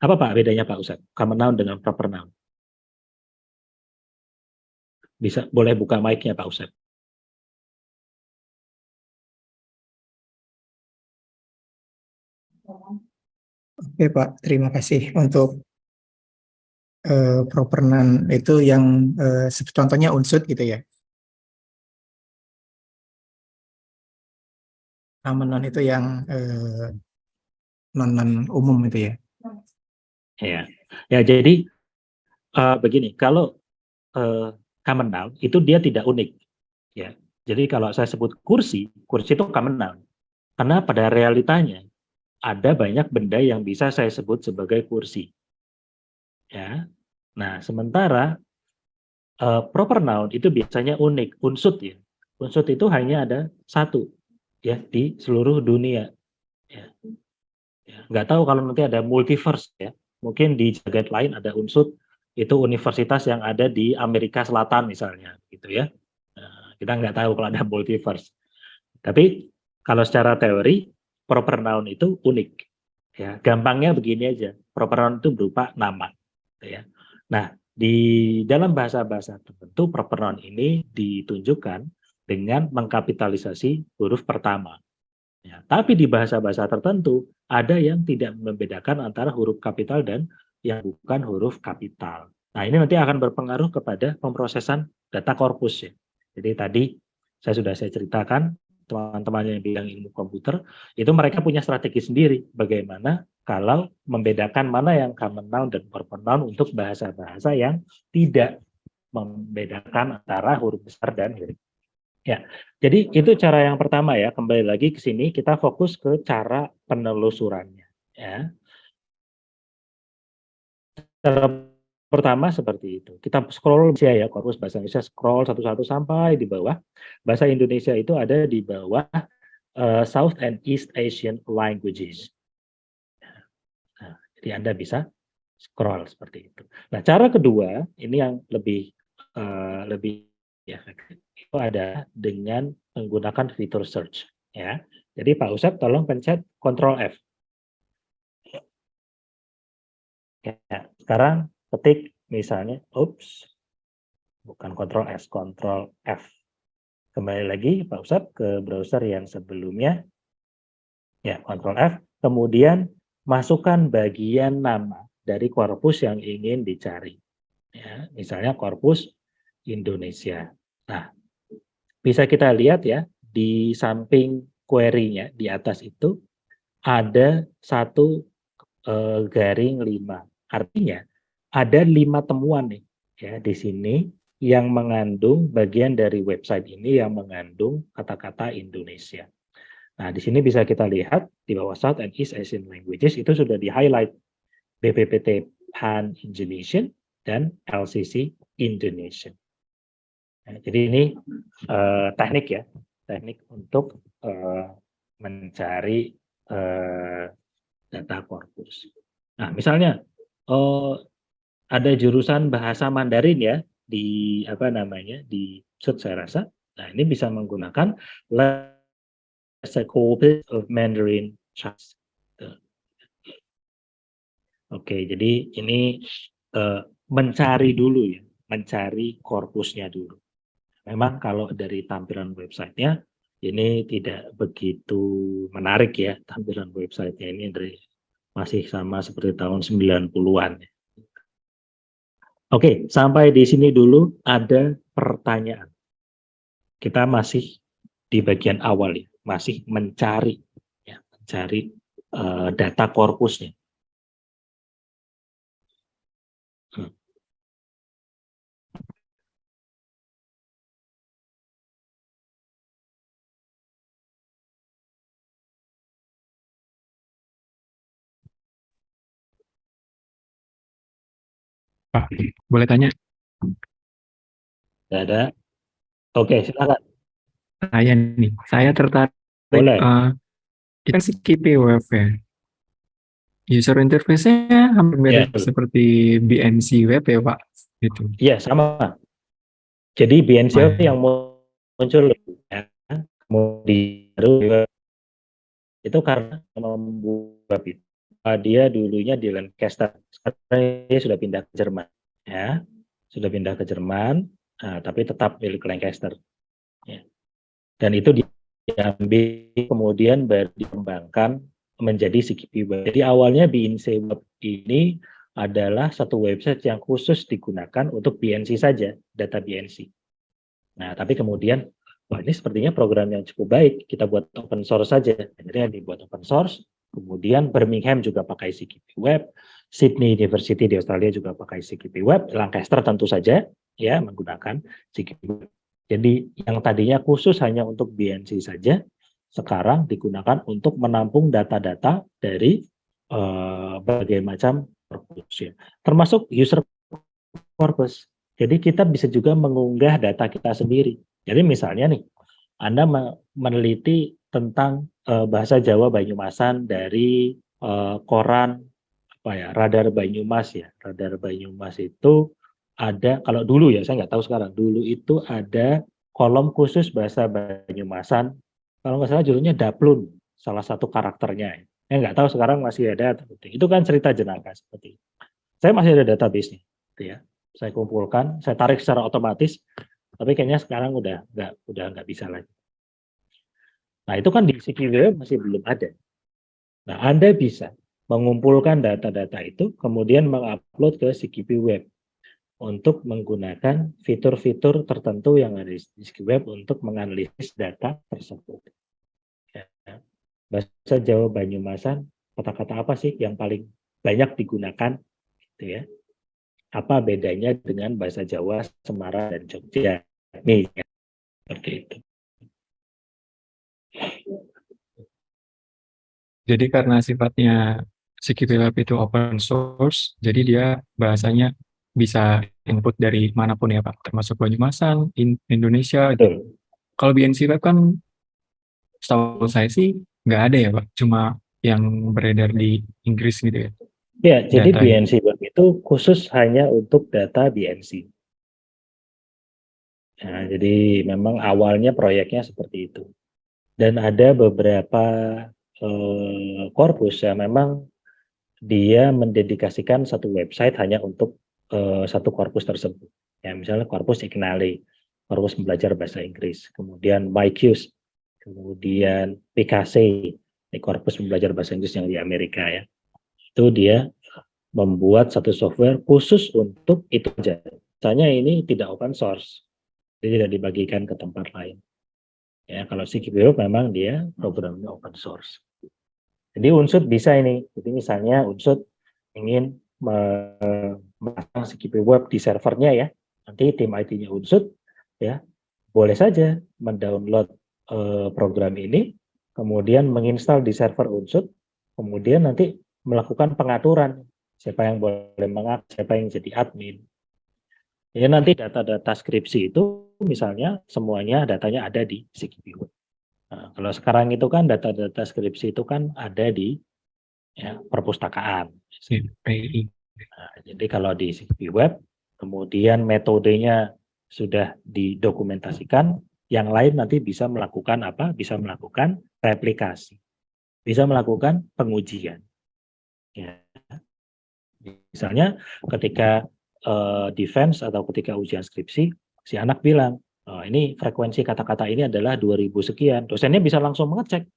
Apa Pak bedanya Pak Ustadz? Common noun dengan proper noun. Bisa boleh buka mic-nya Pak Ustadz. Oke Pak, terima kasih untuk proper noun itu yang contohnya unsur gitu ya. Common noun itu yang non umum itu ya. Ya, ya jadi begini, kalau common noun itu dia tidak unik. Ya, jadi kalau saya sebut kursi, kursi itu common noun. Karena pada realitanya ada banyak benda yang bisa saya sebut sebagai kursi. Ya, nah sementara proper noun itu biasanya unik, unsut ya. Unsut itu hanya ada satu ya di seluruh dunia. Ya. Ya, nggak tahu kalau nanti ada multiverse ya. Mungkin di jagat lain ada unsut itu universitas yang ada di Amerika Selatan misalnya, gitu ya. Nah, kita nggak tahu kalau ada multiverse. Tapi kalau secara teori proper noun itu unik. Ya, gampangnya begini aja. Proper noun itu berupa nama. Ya. Nah, di dalam bahasa-bahasa tertentu proper noun ini ditunjukkan dengan mengkapitalisasi huruf pertama. Ya, tapi di bahasa-bahasa tertentu ada yang tidak membedakan antara huruf kapital dan yang bukan huruf kapital. Nah, ini nanti akan berpengaruh kepada pemrosesan data korpus ya. Jadi tadi saya ceritakan teman-teman yang bilang ilmu komputer itu mereka punya strategi sendiri bagaimana kalau membedakan mana yang common noun dan proper noun untuk bahasa-bahasa yang tidak membedakan antara huruf besar dan huruf. Ya, jadi itu cara yang pertama ya. Kembali lagi ke sini kita fokus ke cara penelusurannya. Ya, cara pertama seperti itu. Kita scroll ya korpus bahasa Indonesia scroll satu-satu sampai di bawah. Bahasa Indonesia itu ada di bawah South and East Asian languages. Nah, jadi Anda bisa scroll seperti itu. Nah, cara kedua ini yang lebih ya, itu ada dengan menggunakan fitur search ya. Jadi Pak Ustadz tolong pencet Ctrl F. Ya, sekarang ketik misalnya, bukan Ctrl S, Ctrl F. Kembali lagi Pak Ustadz ke browser yang sebelumnya. Ya, Ctrl F. Kemudian masukkan bagian nama dari korpus yang ingin dicari. Ya, misalnya korpus Indonesia. Nah, bisa kita lihat ya, di samping query-nya, di atas itu, ada satu garing 5. Artinya, ada 5 temuan nih, ya, di sini, yang mengandung bagian dari website ini yang mengandung kata-kata Indonesia. Nah, di sini bisa kita lihat, di bawah South and East Asian Languages, itu sudah di-highlight BPPT Pan Indonesian dan LCC Indonesian. Nah, jadi ini teknik ya, teknik untuk mencari data korpus. Nah, misalnya ada jurusan bahasa Mandarin ya di di search saya rasa. Nah, ini bisa menggunakan Corpus of Mandarin Charts. Oke, jadi ini mencari dulu ya, mencari korpusnya dulu. Memang kalau dari tampilan websitenya ini tidak begitu menarik ya, tampilan websitenya ini dari masih sama seperti tahun 90-an. Oke, sampai di sini dulu ada pertanyaan. Kita masih di bagian awal ya, masih mencari ya, mencari data korpusnya. Pak, boleh tanya? Tidak ada. Oke, silakan. Saya tertarik Boleh. kita skip web ya. user interface-nya hampir Ya, mirip betul. seperti BNC Web ya Pak, gitu. Iya, sama. Jadi BNC Wah, yang muncul ya, kemudian itu karena membuat dia dulunya di Lancaster, sekarang dia sudah pindah ke Jerman, ya, sudah pindah ke Jerman, tapi tetap milik Lancaster, ya. Dan itu diambil kemudian baru dikembangkan menjadi CKP Web. Jadi awalnya BNC Web ini adalah satu website yang khusus digunakan untuk BNC saja, data BNC. Nah, tapi kemudian, wah ini sepertinya program yang cukup baik, kita buat open source saja. Akhirnya dibuat open source, kemudian Birmingham juga pakai CKP Web, Sydney University di Australia juga pakai CKP Web, Lancaster tentu saja ya menggunakan CKP Web. Jadi yang tadinya khusus hanya untuk BNC saja, sekarang digunakan untuk menampung data-data dari berbagai macam purpose, ya. Termasuk user purpose. Jadi kita bisa juga mengunggah data kita sendiri. Jadi misalnya nih, Anda meneliti tentang bahasa Jawa Banyumasan dari koran apa ya, Radar Banyumas ya. Radar Banyumas itu ada, kalau dulu ya, saya nggak tahu sekarang. Dulu itu ada kolom khusus bahasa Banyumasan. Kalau nggak salah judulnya Daplun, salah satu karakternya. Ya nggak tahu sekarang masih ada atau tidak. Itu kan cerita jenaka seperti itu. Saya masih ada database-nya, gitu ya. Saya kumpulkan, saya tarik secara otomatis, tapi kayaknya sekarang udah nggak bisa lagi. Nah itu kan di CKP Web masih belum ada. Nah Anda bisa mengumpulkan data-data itu, kemudian mengupload ke CKP Web untuk menggunakan fitur-fitur tertentu yang ada di CKP Web untuk menganalisis data tersebut. Ya. Bahasa Jawa Banyumasan, kata-kata apa sih yang paling banyak digunakan, gitu ya? Apa bedanya dengan bahasa Jawa, Semarang, dan Jogja? Nih, ya, seperti itu. jadi karena sifatnya CKP Web itu open source, jadi dia bahasanya bisa input dari manapun ya Pak, termasuk Banyumasan, Indonesia. Gitu. Betul. Kalau BNC Web kan setahu saya sih nggak ada ya Pak, cuma yang beredar di Inggris gitu ya. Ya, jadi Datanya. BNC Web itu khusus hanya untuk data BNC. Nah, jadi memang awalnya proyeknya seperti itu. Dan ada beberapa korpus yang memang dia mendedikasikan satu website hanya untuk satu korpus tersebut. Ya, misalnya korpus Ignale, korpus belajar bahasa Inggris, kemudian MyQuest, kemudian PKC, korpus belajar bahasa Inggris yang di Amerika ya. Itu dia membuat satu software khusus untuk itu saja. Misalnya ini tidak open source, jadi tidak dibagikan ke tempat lain. Ya, kalau CKP Web memang dia programnya open source. Jadi Unsud bisa ini. Jadi misalnya Unsud ingin memasang CKP Web di servernya ya. Nanti tim IT-nya Unsud ya boleh saja mendownload program ini, kemudian menginstal di server Unsud, kemudian nanti melakukan pengaturan siapa yang boleh mengakses, siapa yang jadi admin. Ya nanti data-data skripsi itu misalnya semuanya datanya ada di CKP Web. Nah, kalau sekarang itu kan data-data skripsi itu kan ada di ya, perpustakaan. CPI. Nah, jadi kalau di CKP Web, kemudian metodenya sudah didokumentasikan, yang lain nanti bisa melakukan apa? Bisa melakukan replikasi, bisa melakukan pengujian. Ya. Misalnya ketika defense atau ketika ujian skripsi, si anak bilang, ini frekuensi kata-kata ini adalah 2000 sekian. Dosennya bisa langsung mengecek,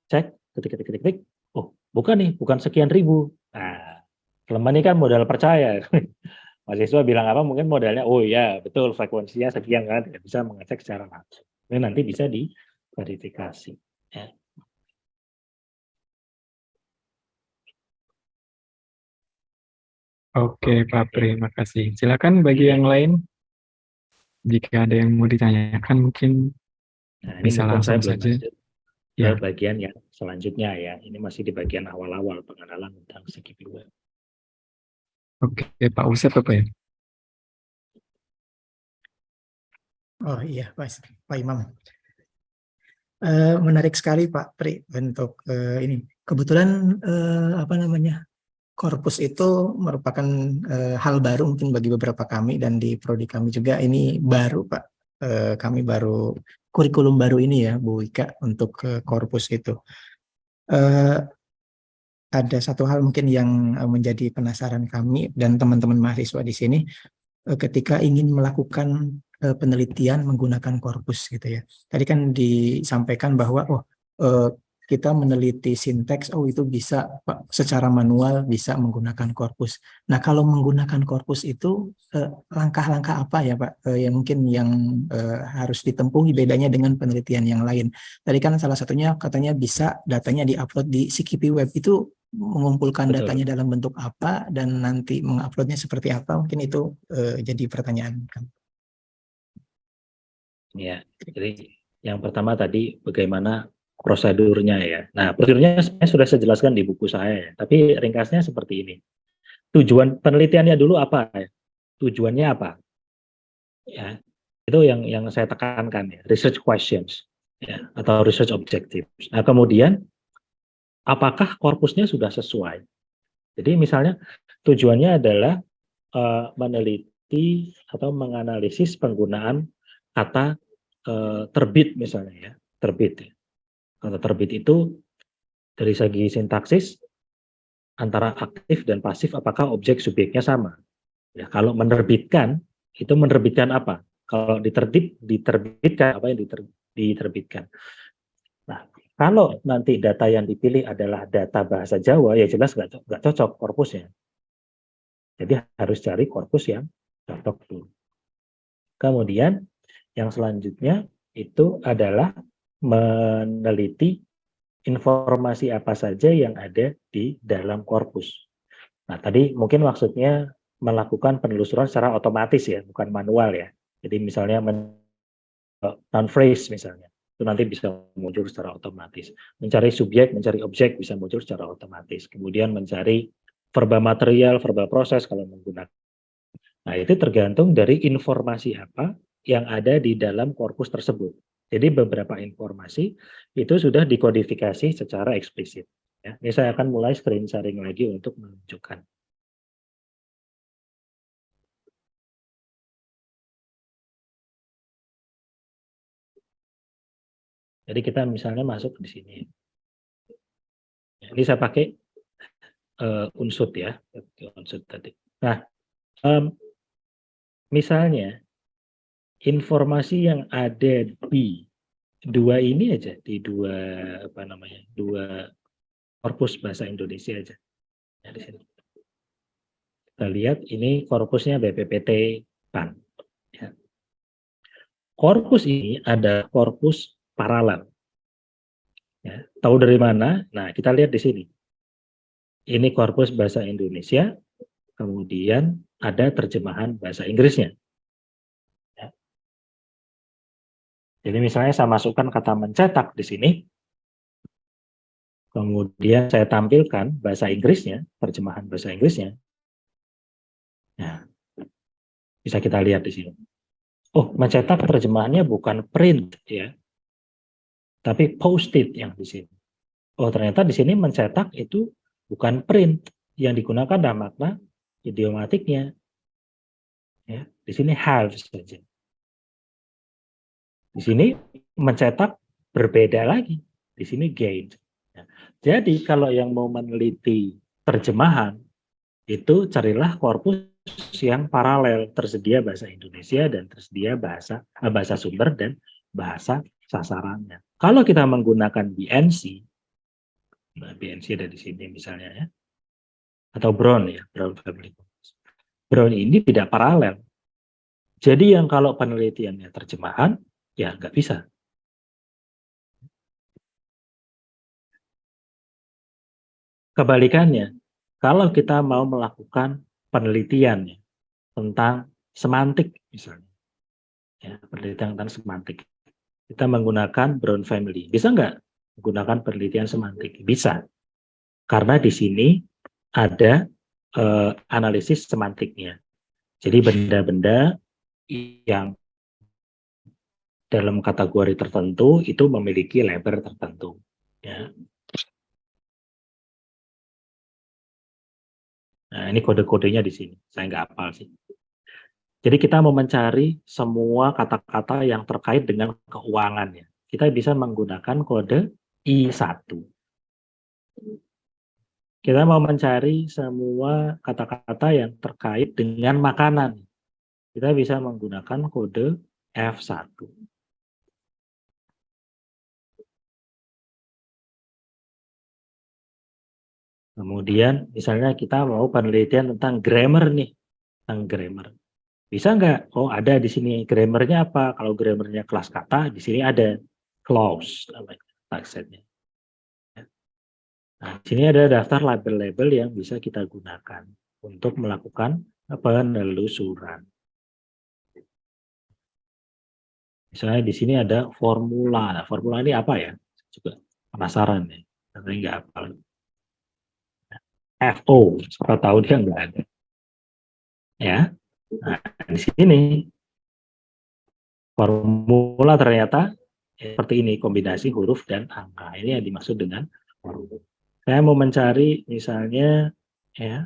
cek, ketik, oh bukan nih, bukan sekian ribu. Nah, selama ini kan modal percaya. Mahasiswa bilang apa, mungkin modalnya, oh ya betul frekuensinya sekian kan, tidak bisa mengecek secara langsung. Ini nanti bisa diverifikasi. Ya. Oke, Pak Pri, makasih. Silakan bagi yang lain, jika ada yang mau ditanyakan mungkin Nah, ini bisa mungkin saya langsung belum saja. lanjut ke Ya, bagian yang selanjutnya ya. Ini masih di bagian awal-awal pengenalan tentang CKP Web. oke, Pak Usep apa ya? Oh iya, Pak Imam. Menarik sekali Pak Pri untuk ini. Kebetulan apa namanya korpus itu merupakan hal baru mungkin bagi beberapa kami, dan di prodi kami juga ini baru, Pak. Kami baru kurikulum baru ini ya, Bu Ika, untuk korpus itu. Ada satu hal mungkin yang menjadi penasaran kami dan teman-teman mahasiswa di sini ketika ingin melakukan penelitian menggunakan korpus gitu ya. Tadi kan disampaikan bahwa kita meneliti sinteks, itu bisa Pak, secara manual bisa menggunakan korpus. Nah, kalau menggunakan korpus itu langkah-langkah apa ya Pak yang mungkin yang harus ditempuh bedanya dengan penelitian yang lain? Tadi kan salah satunya katanya bisa datanya diupload di Sikipi Web, itu mengumpulkan Betul. datanya dalam bentuk apa dan nanti menguploadnya seperti apa? Mungkin itu jadi pertanyaan kan. Ya, jadi yang pertama tadi bagaimana prosedurnya ya. Nah, prosedurnya saya sudah saya jelaskan di buku saya ya. Tapi ringkasnya seperti ini. Tujuan penelitiannya dulu apa ya? Tujuannya apa? Ya, itu yang saya tekankan ya, research questions ya, atau research objectives. Nah, kemudian apakah korpusnya sudah sesuai? Jadi misalnya tujuannya adalah meneliti atau menganalisis penggunaan kata terbit misalnya ya, terbit. Kata terbit itu dari segi sintaksis antara aktif dan pasif, apakah objek subjeknya sama? Ya, kalau menerbitkan itu menerbitkan apa? Kalau diterbitkan apa yang diterbitkan? Nah, kalau nanti data yang dipilih adalah data bahasa Jawa, ya jelas nggak cocok korpusnya. Jadi harus cari korpus yang cocok dulu. Kemudian yang selanjutnya itu adalah meneliti informasi apa saja yang ada di dalam korpus. Nah, tadi mungkin maksudnya melakukan penelusuran secara otomatis ya, bukan manual ya. Jadi misalnya noun phrase misalnya, itu nanti bisa muncul secara otomatis. Mencari subjek, mencari objek bisa muncul secara otomatis. Kemudian mencari verba material, verba proses kalau menggunakan. Nah, itu tergantung dari informasi apa yang ada di dalam korpus tersebut. Jadi beberapa informasi itu sudah dikodifikasi secara eksplisit. Ya. Ini saya akan mulai screen sharing lagi untuk menunjukkan. Jadi kita misalnya masuk di sini. Ini saya pakai unsur ya, unsur tadi. Nah, misalnya informasi yang ada di dua ini aja, di dua dua korpus bahasa Indonesia aja. Ya, di sini. Kita lihat ini korpusnya BPPT PAN. Ya. Korpus ini ada korpus paralel. Ya. Tahu dari mana? Nah, kita lihat di sini. Ini korpus bahasa Indonesia, kemudian ada terjemahan bahasa Inggrisnya. Ya. Jadi misalnya saya masukkan kata mencetak di sini, kemudian saya tampilkan bahasa Inggrisnya, terjemahan bahasa Inggrisnya. Nah, bisa kita lihat di sini. Oh, mencetak terjemahannya bukan print ya, tapi post-it yang di sini. Oh, ternyata di sini mencetak itu bukan print, yang digunakan adalah makna idiomatiknya. Ya, di sini have saja. Di sini mencetak berbeda lagi. Di sini gain. Ya. Jadi kalau yang mau meneliti terjemahan itu carilah korpus yang paralel, tersedia bahasa Indonesia dan tersedia bahasa sumber dan bahasa sasarannya. Kalau kita menggunakan BNC, BNC ada di sini misalnya ya, atau Brown ya, Brown Family. Brown ini tidak paralel. Jadi yang kalau penelitiannya terjemahan, ya nggak bisa. Kebalikannya, kalau kita mau melakukan penelitian tentang semantik misalnya, ya, penelitian tentang semantik, kita menggunakan Brown Family, bisa nggak menggunakan penelitian semantik? Bisa, karena di sini ada analisis semantiknya. Jadi benda-benda yang dalam kategori tertentu itu memiliki label tertentu. Ya. ini kode-kodenya di sini. Saya nggak hafal sih. Jadi kita mau mencari semua kata-kata yang terkait dengan keuangan ya. Kita bisa menggunakan kode I1. Kita mau mencari semua kata-kata yang terkait dengan makanan. Kita bisa menggunakan kode F1. Kemudian misalnya kita mau penelitian tentang grammar nih, tentang grammar. Bisa nggak? Oh, ada di sini grammarnya apa? Kalau grammarnya kelas kata, di sini ada clause namanya, tagsetnya. Nah, di sini ada daftar label-label yang bisa kita gunakan untuk melakukan penelusuran. Misalnya di sini ada formula. Nah, formula ini apa ya? Juga penasaran ya. Tapi nggak hafal. FO, siapa tahu dia nggak ada. Ya. Nah, di sini formula ternyata seperti ini, kombinasi huruf dan angka. Ini yang dimaksud dengan formula. Saya mau mencari misalnya ya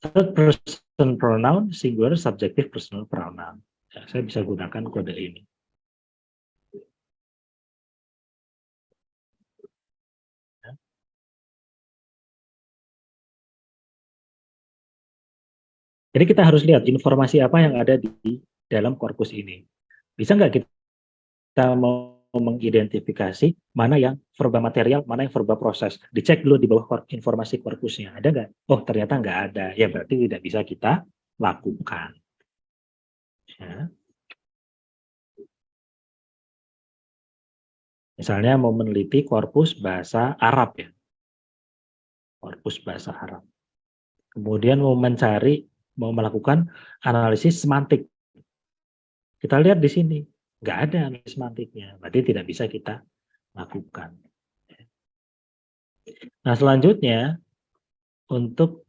third person pronoun, singular, subjective personal pronoun. Ya, saya bisa gunakan kode ini. Ya. Jadi kita harus lihat informasi apa yang ada di dalam korpus ini. Bisa nggak kita mau mengidentifikasi mana yang verba material, mana yang verba proses. Dicek dulu di bawah informasi korpusnya. Ada nggak? Oh, ternyata nggak ada. Ya berarti tidak bisa kita lakukan. Ya. Misalnya mau meneliti korpus bahasa Arab ya. Korpus bahasa Arab. Kemudian mau melakukan analisis semantik. Kita lihat di sini. Nggak ada analisis semantiknya, berarti tidak bisa kita lakukan. Nah, selanjutnya untuk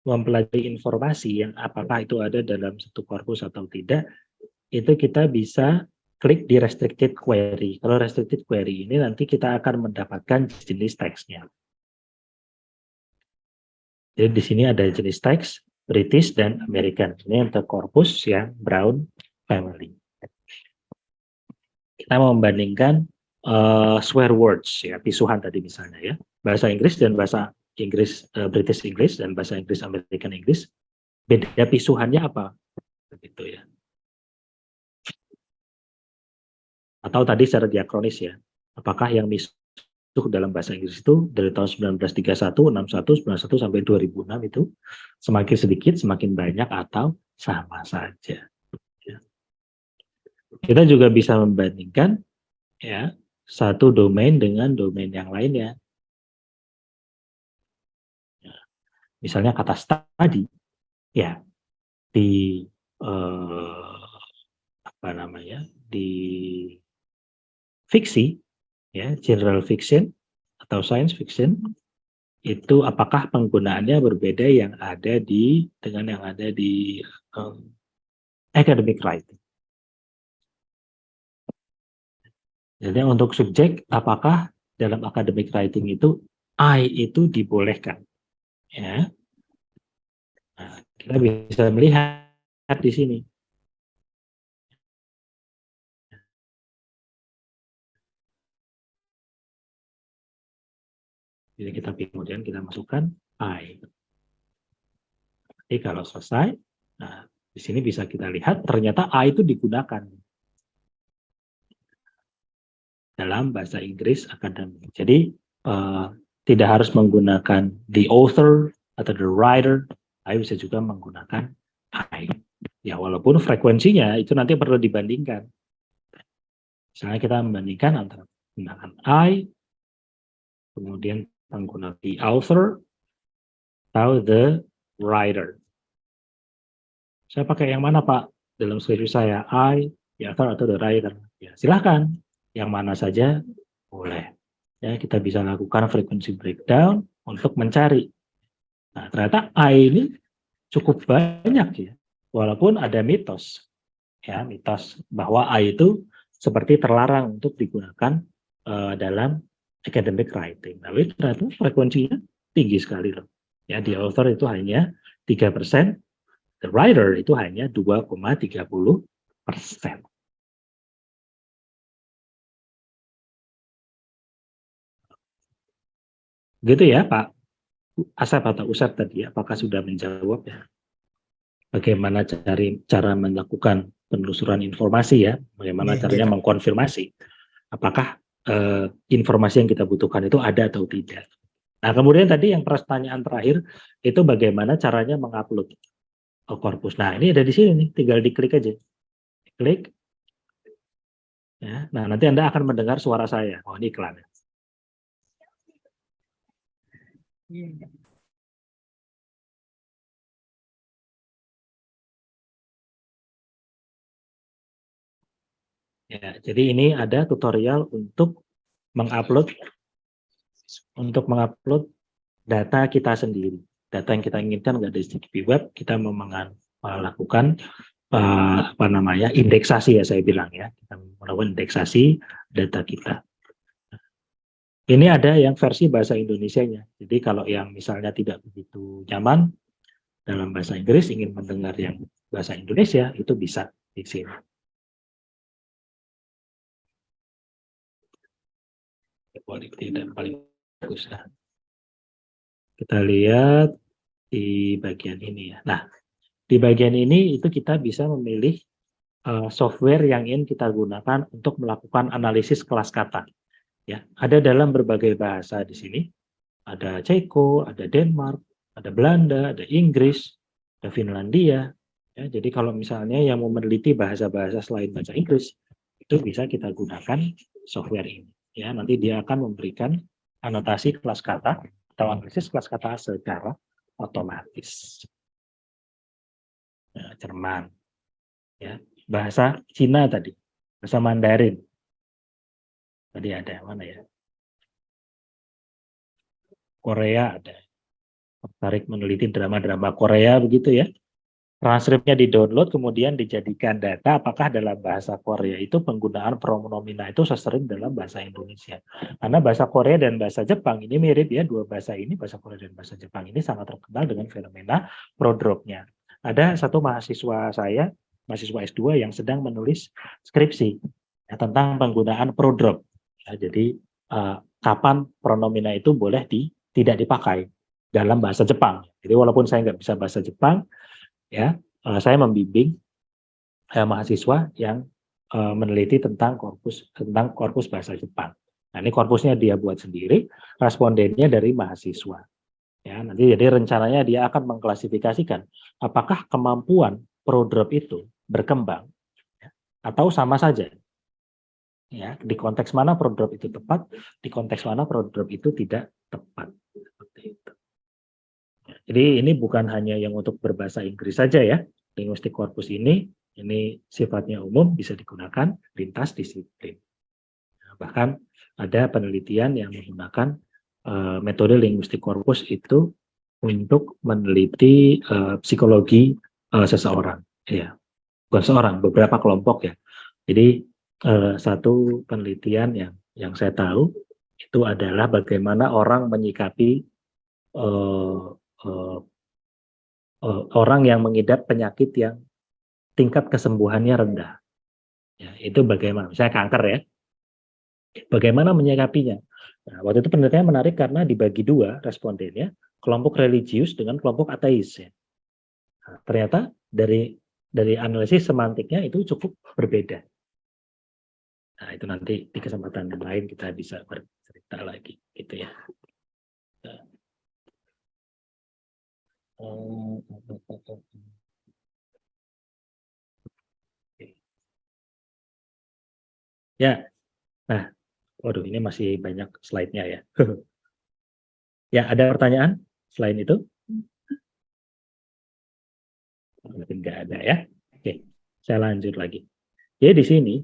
mempelajari informasi yang apakah itu ada dalam satu korpus atau tidak, itu kita bisa klik di restricted query. Kalau restricted query ini nanti kita akan mendapatkan jenis teksnya. Jadi di sini ada jenis teks British dan American. Ini untuk korpus yang Brown Family. Kita membandingkan swear words ya, pisuhan tadi misalnya ya, bahasa Inggris dan bahasa Inggris British English dan bahasa Inggris American English, beda pisuhannya apa begitu ya. Atau tadi secara diakronis ya, apakah yang misuh dalam bahasa Inggris itu dari tahun 1931, 61, 91 sampai 2006 itu semakin sedikit, semakin banyak atau sama saja. Kita juga bisa membandingkan ya satu domain dengan domain yang lainnya. Ya, misalnya kata study ya di di fiksi ya, general fiction atau science fiction, itu apakah penggunaannya berbeda yang ada dengan yang ada di academic writing. Jadi untuk subjek, apakah dalam academic writing itu I itu dibolehkan? Ya, nah, kita bisa melihat di sini. Jadi kita kemudian kita masukkan I. Jadi kalau selesai, nah di sini bisa kita lihat ternyata I itu digunakan dalam bahasa Inggris akademik. Jadi tidak harus menggunakan the author atau the writer, I bisa juga menggunakan I. Ya walaupun frekuensinya itu nanti perlu dibandingkan. Misalnya kita membandingkan antara menggunakan I, kemudian menggunakan the author atau the writer. Saya pakai yang mana Pak? Dalam skripsi saya I, the author atau the writer. Ya silahkan. Yang mana saja boleh. Ya, kita bisa lakukan frequency breakdown untuk mencari. Nah, ternyata I ini cukup banyak ya. Walaupun ada mitos. Ya, mitos bahwa I itu seperti terlarang untuk digunakan dalam academic writing. Tapi ternyata frekuensinya tinggi sekali loh. Ya, the author itu hanya 3%, the writer itu hanya 2,30%. Gitu ya, Pak Asep atau Usep tadi, apakah sudah menjawab ya? Bagaimana cara melakukan penelusuran informasi ya? Bagaimana Iya, caranya Pak. mengkonfirmasi apakah informasi yang kita butuhkan itu ada atau tidak? Nah, kemudian tadi yang pertanyaan terakhir itu bagaimana caranya mengupload korpus. Nah, ini ada di sini nih, tinggal diklik aja. Klik. Ya. Nah, nanti Anda akan mendengar suara saya. Oh, ini iklan. Ya, jadi ini ada tutorial untuk mengupload data kita sendiri. Data yang kita inginkan nggak ada di CGP Web, kita mau melakukan indeksasi ya saya bilang ya. Kita melakukan indeksasi data kita. Ini ada yang versi bahasa Indonesianya. Jadi kalau yang misalnya tidak begitu nyaman dalam bahasa Inggris, ingin mendengar yang bahasa Indonesia, itu bisa di sini. Quality dan paling bagus. Kita lihat di bagian ini ya. Nah, di bagian ini itu kita bisa memilih software yang ingin kita gunakan untuk melakukan analisis kelas kata. Ya, ada dalam berbagai bahasa di sini. Ada Ceko, ada Denmark, ada Belanda, ada Inggris, ada Finlandia. Ya, jadi kalau misalnya yang mau meneliti bahasa-bahasa selain bahasa Inggris, itu bisa kita gunakan software ini. Ya, nanti dia akan memberikan anotasi kelas kata atau analisis kelas kata secara otomatis. Ya, Jerman, ya, bahasa Cina tadi, bahasa Mandarin. Tadi ada yang mana ya? Korea ada. Tertarik meneliti drama-drama Korea begitu ya. Transkripnya di-download kemudian dijadikan data apakah dalam bahasa Korea itu penggunaan pronomina itu sesering dalam bahasa Indonesia. Karena bahasa Korea dan bahasa Jepang ini mirip ya, dua bahasa ini, bahasa Korea dan bahasa Jepang ini sangat terkenal dengan fenomena prodrop-nya. Ada satu mahasiswa saya, mahasiswa S2 yang sedang menulis skripsi ya, tentang penggunaan prodrop. Ya, jadi kapan pronomina itu boleh tidak dipakai dalam bahasa Jepang. Jadi walaupun saya nggak bisa bahasa Jepang, ya, saya membimbing mahasiswa yang meneliti tentang korpus bahasa Jepang. Nah, ini korpusnya dia buat sendiri, respondennya dari mahasiswa. Ya, nanti jadi rencananya dia akan mengklasifikasikan apakah kemampuan prodrop itu berkembang ya, atau sama saja. Ya, di konteks mana prodrop itu tepat, di konteks mana prodrop itu tidak tepat. Seperti itu. Jadi ini bukan hanya yang untuk berbahasa Inggris saja ya. Linguistik korpus ini sifatnya umum, bisa digunakan lintas disiplin. Bahkan ada penelitian yang menggunakan metode linguistik korpus itu untuk meneliti psikologi seseorang. Ya, bukan seorang, beberapa kelompok ya. Jadi satu penelitian yang saya tahu itu adalah bagaimana orang menyikapi orang yang mengidap penyakit yang tingkat kesembuhannya rendah. Ya, itu bagaimana? Misalnya kanker ya. Bagaimana menyikapinya? Nah, waktu itu penelitiannya menarik karena dibagi dua respondennya, kelompok religius dengan kelompok ateis. Ya. Nah, ternyata dari analisis semantiknya itu cukup berbeda. Nah, itu nanti di kesempatan yang lain kita bisa bercerita lagi, gitu ya. Ya, nah, waduh ini masih banyak slide-nya ya. Ya, ada pertanyaan selain itu? Mungkin nggak ada ya. Oke, saya lanjut lagi. Jadi di sini,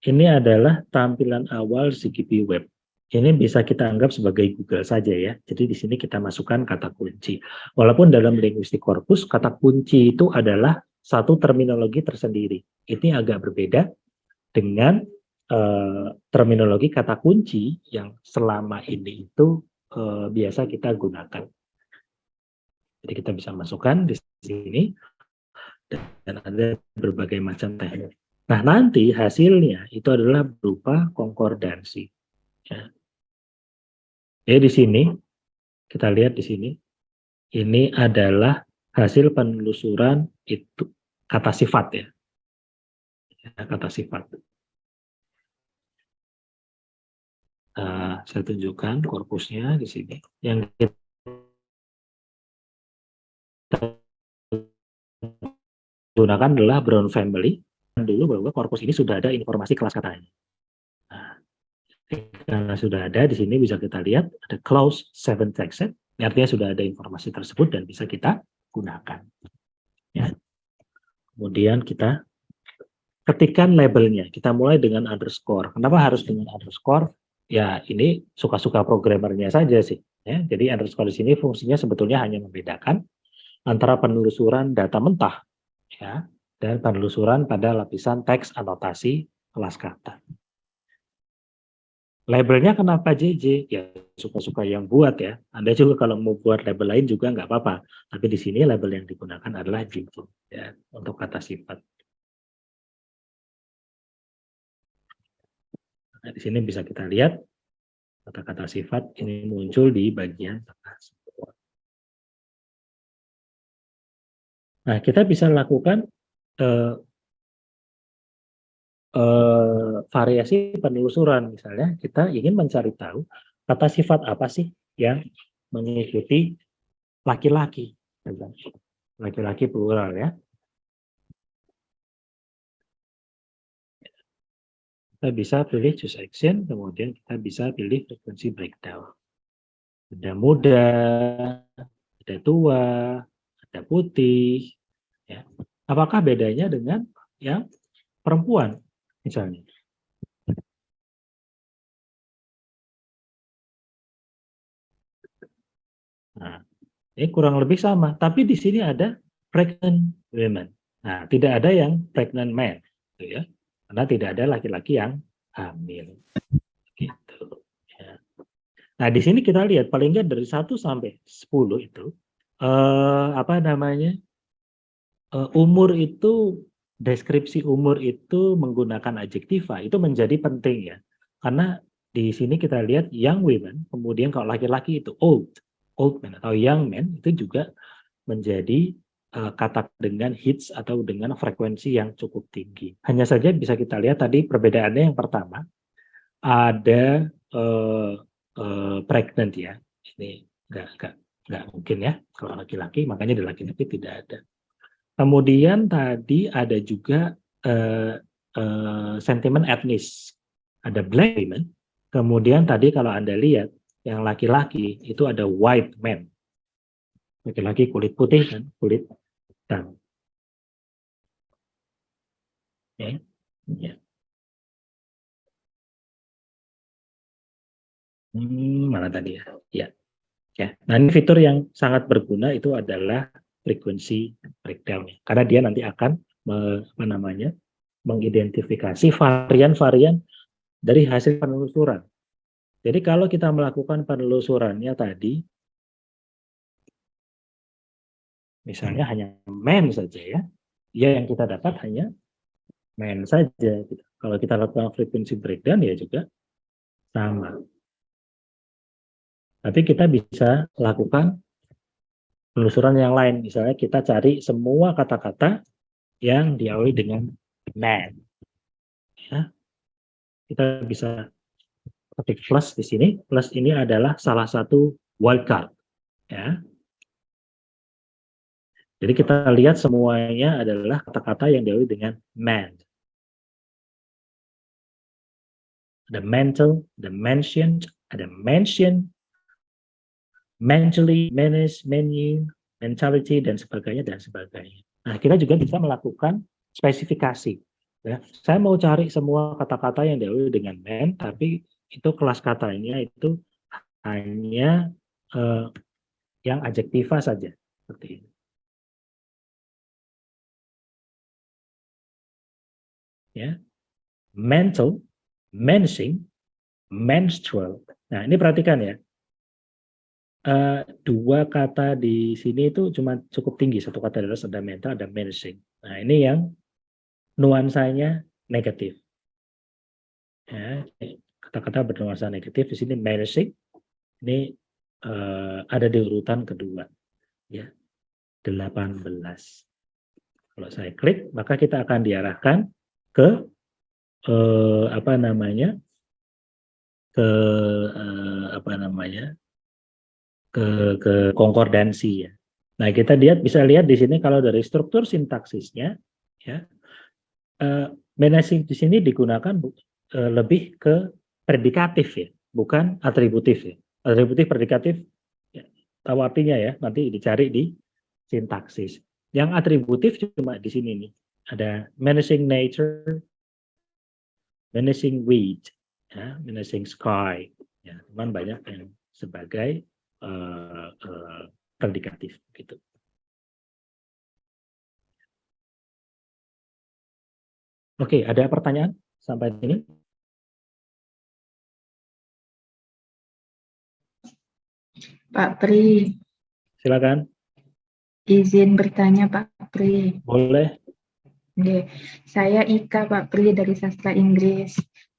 ini adalah tampilan awal CGP Web. Ini bisa kita anggap sebagai Google saja ya. Jadi di sini kita masukkan kata kunci. Walaupun dalam linguistik korpus, kata kunci itu adalah satu terminologi tersendiri. Ini agak berbeda dengan terminologi kata kunci yang selama ini itu biasa kita gunakan. Jadi kita bisa masukkan di sini dan ada berbagai macam teknik. Nah, nanti hasilnya itu adalah berupa konkordansi. Ya. Jadi di sini kita lihat di sini ini adalah hasil penelusuran itu kata sifat ya. Kata sifat. Saya tunjukkan korpusnya di sini. Yang kita gunakan adalah Brown Family. Dulu bahwa korpus ini sudah ada informasi kelas katanya. Nah, karena sudah ada di sini bisa kita lihat ada clause 7 text set. Artinya sudah ada informasi tersebut dan bisa kita gunakan. Ya. Kemudian kita ketikkan labelnya. Kita mulai dengan underscore. Kenapa harus dengan underscore? Ya ini suka-suka programmernya saja sih. Ya, jadi underscore di sini fungsinya sebetulnya hanya membedakan antara penelusuran data mentah ya dan penelusuran pada lapisan teks anotasi kelas kata. Labelnya kenapa JJ? Ya suka-suka yang buat ya. Anda juga kalau mau buat label lain juga nggak apa-apa. Tapi di sini label yang digunakan adalah JJ ya untuk kata sifat. Nah, di sini bisa kita lihat kata-kata sifat ini muncul di bagian tengah. Nah, kita bisa lakukan variasi penelusuran. Misalnya kita ingin mencari tahu kata sifat apa sih yang mengikuti laki-laki. Laki-laki plural ya. Kita bisa pilih choose action, kemudian kita bisa pilih frequency breakdown. Ada muda, ada tua, ada putih. Ya. Apakah bedanya dengan yang perempuan misalnya? Nah, ini kurang lebih sama, tapi di sini ada pregnant women. Nah, tidak ada yang pregnant man, gitu ya. Karena tidak ada laki-laki yang hamil. Gitu. Ya. Nah, di sini kita lihat paling nggak dari 1 sampai 10 itu umur itu, deskripsi umur itu menggunakan adjektiva itu menjadi penting ya. Karena di sini kita lihat young women, kemudian kalau laki-laki itu old man atau young man itu juga menjadi kata dengan hits atau dengan frekuensi yang cukup tinggi. Hanya saja bisa kita lihat tadi perbedaannya yang pertama ada pregnant ya. Ini nggak mungkin ya kalau laki-laki, makanya di laki-laki tidak ada. Kemudian tadi ada juga sentimen etnis. Ada black women. Kemudian tadi kalau Anda lihat yang laki-laki itu ada white man. Laki-laki kulit putih dan kulit hitam. Ya. Ya. Mana tadi ya? Ya. Ya. Nah, ini fitur yang sangat berguna itu adalah frequency breakdown. Karena dia nanti akan mengidentifikasi varian-varian dari hasil penelusuran. Jadi kalau kita melakukan penelusurannya tadi, misalnya hanya men saja ya, yang kita dapat hanya men saja. Kalau kita lakukan frequency breakdown ya juga sama. Tapi kita bisa lakukan penelusuran yang lain. Misalnya kita cari semua kata-kata yang diawali dengan man. Ya. Kita bisa ketik plus di sini. Plus ini adalah salah satu wildcard. Ya. Jadi kita lihat semuanya adalah kata-kata yang diawali dengan man. Ada mental, ada mentioned, ada mention, mentally, menace, menu, mentality, dan sebagainya, dan sebagainya. Nah, kita juga bisa melakukan spesifikasi. Ya. Saya mau cari semua kata-kata yang diawali dengan man, tapi itu kelas katanya itu hanya yang adjektiva saja. Seperti ini. Ya. Mental, menacing, menstrual. Nah, ini perhatikan ya. dua kata di sini itu cuma cukup tinggi, satu kata adalah ada mental, ada menacing. Nah, ini yang nuansanya negatif. Ya, kata-kata bernuansa negatif di sini menacing. Ini ada di urutan kedua, ya 18. Kalau saya klik, maka kita akan diarahkan ke apa namanya, ke ke konkordansi ya. Nah, kita bisa lihat di sini kalau dari struktur sintaksisnya, ya, menacing di sini digunakan lebih ke predikatif ya, bukan atributif ya. Atributif, predikatif, ya, tahu artinya ya, nanti dicari di sintaksis. Yang atributif cuma di sini nih, ada menacing nature, menacing weed, ya, menacing sky, ya, cuman banyak yang sebagai predikatif gitu. Oke, ada pertanyaan sampai sini? Pak Pri, Silakan. izin bertanya Pak Pri. Boleh. Oke, saya Ika Pak Pri dari Sastra Inggris.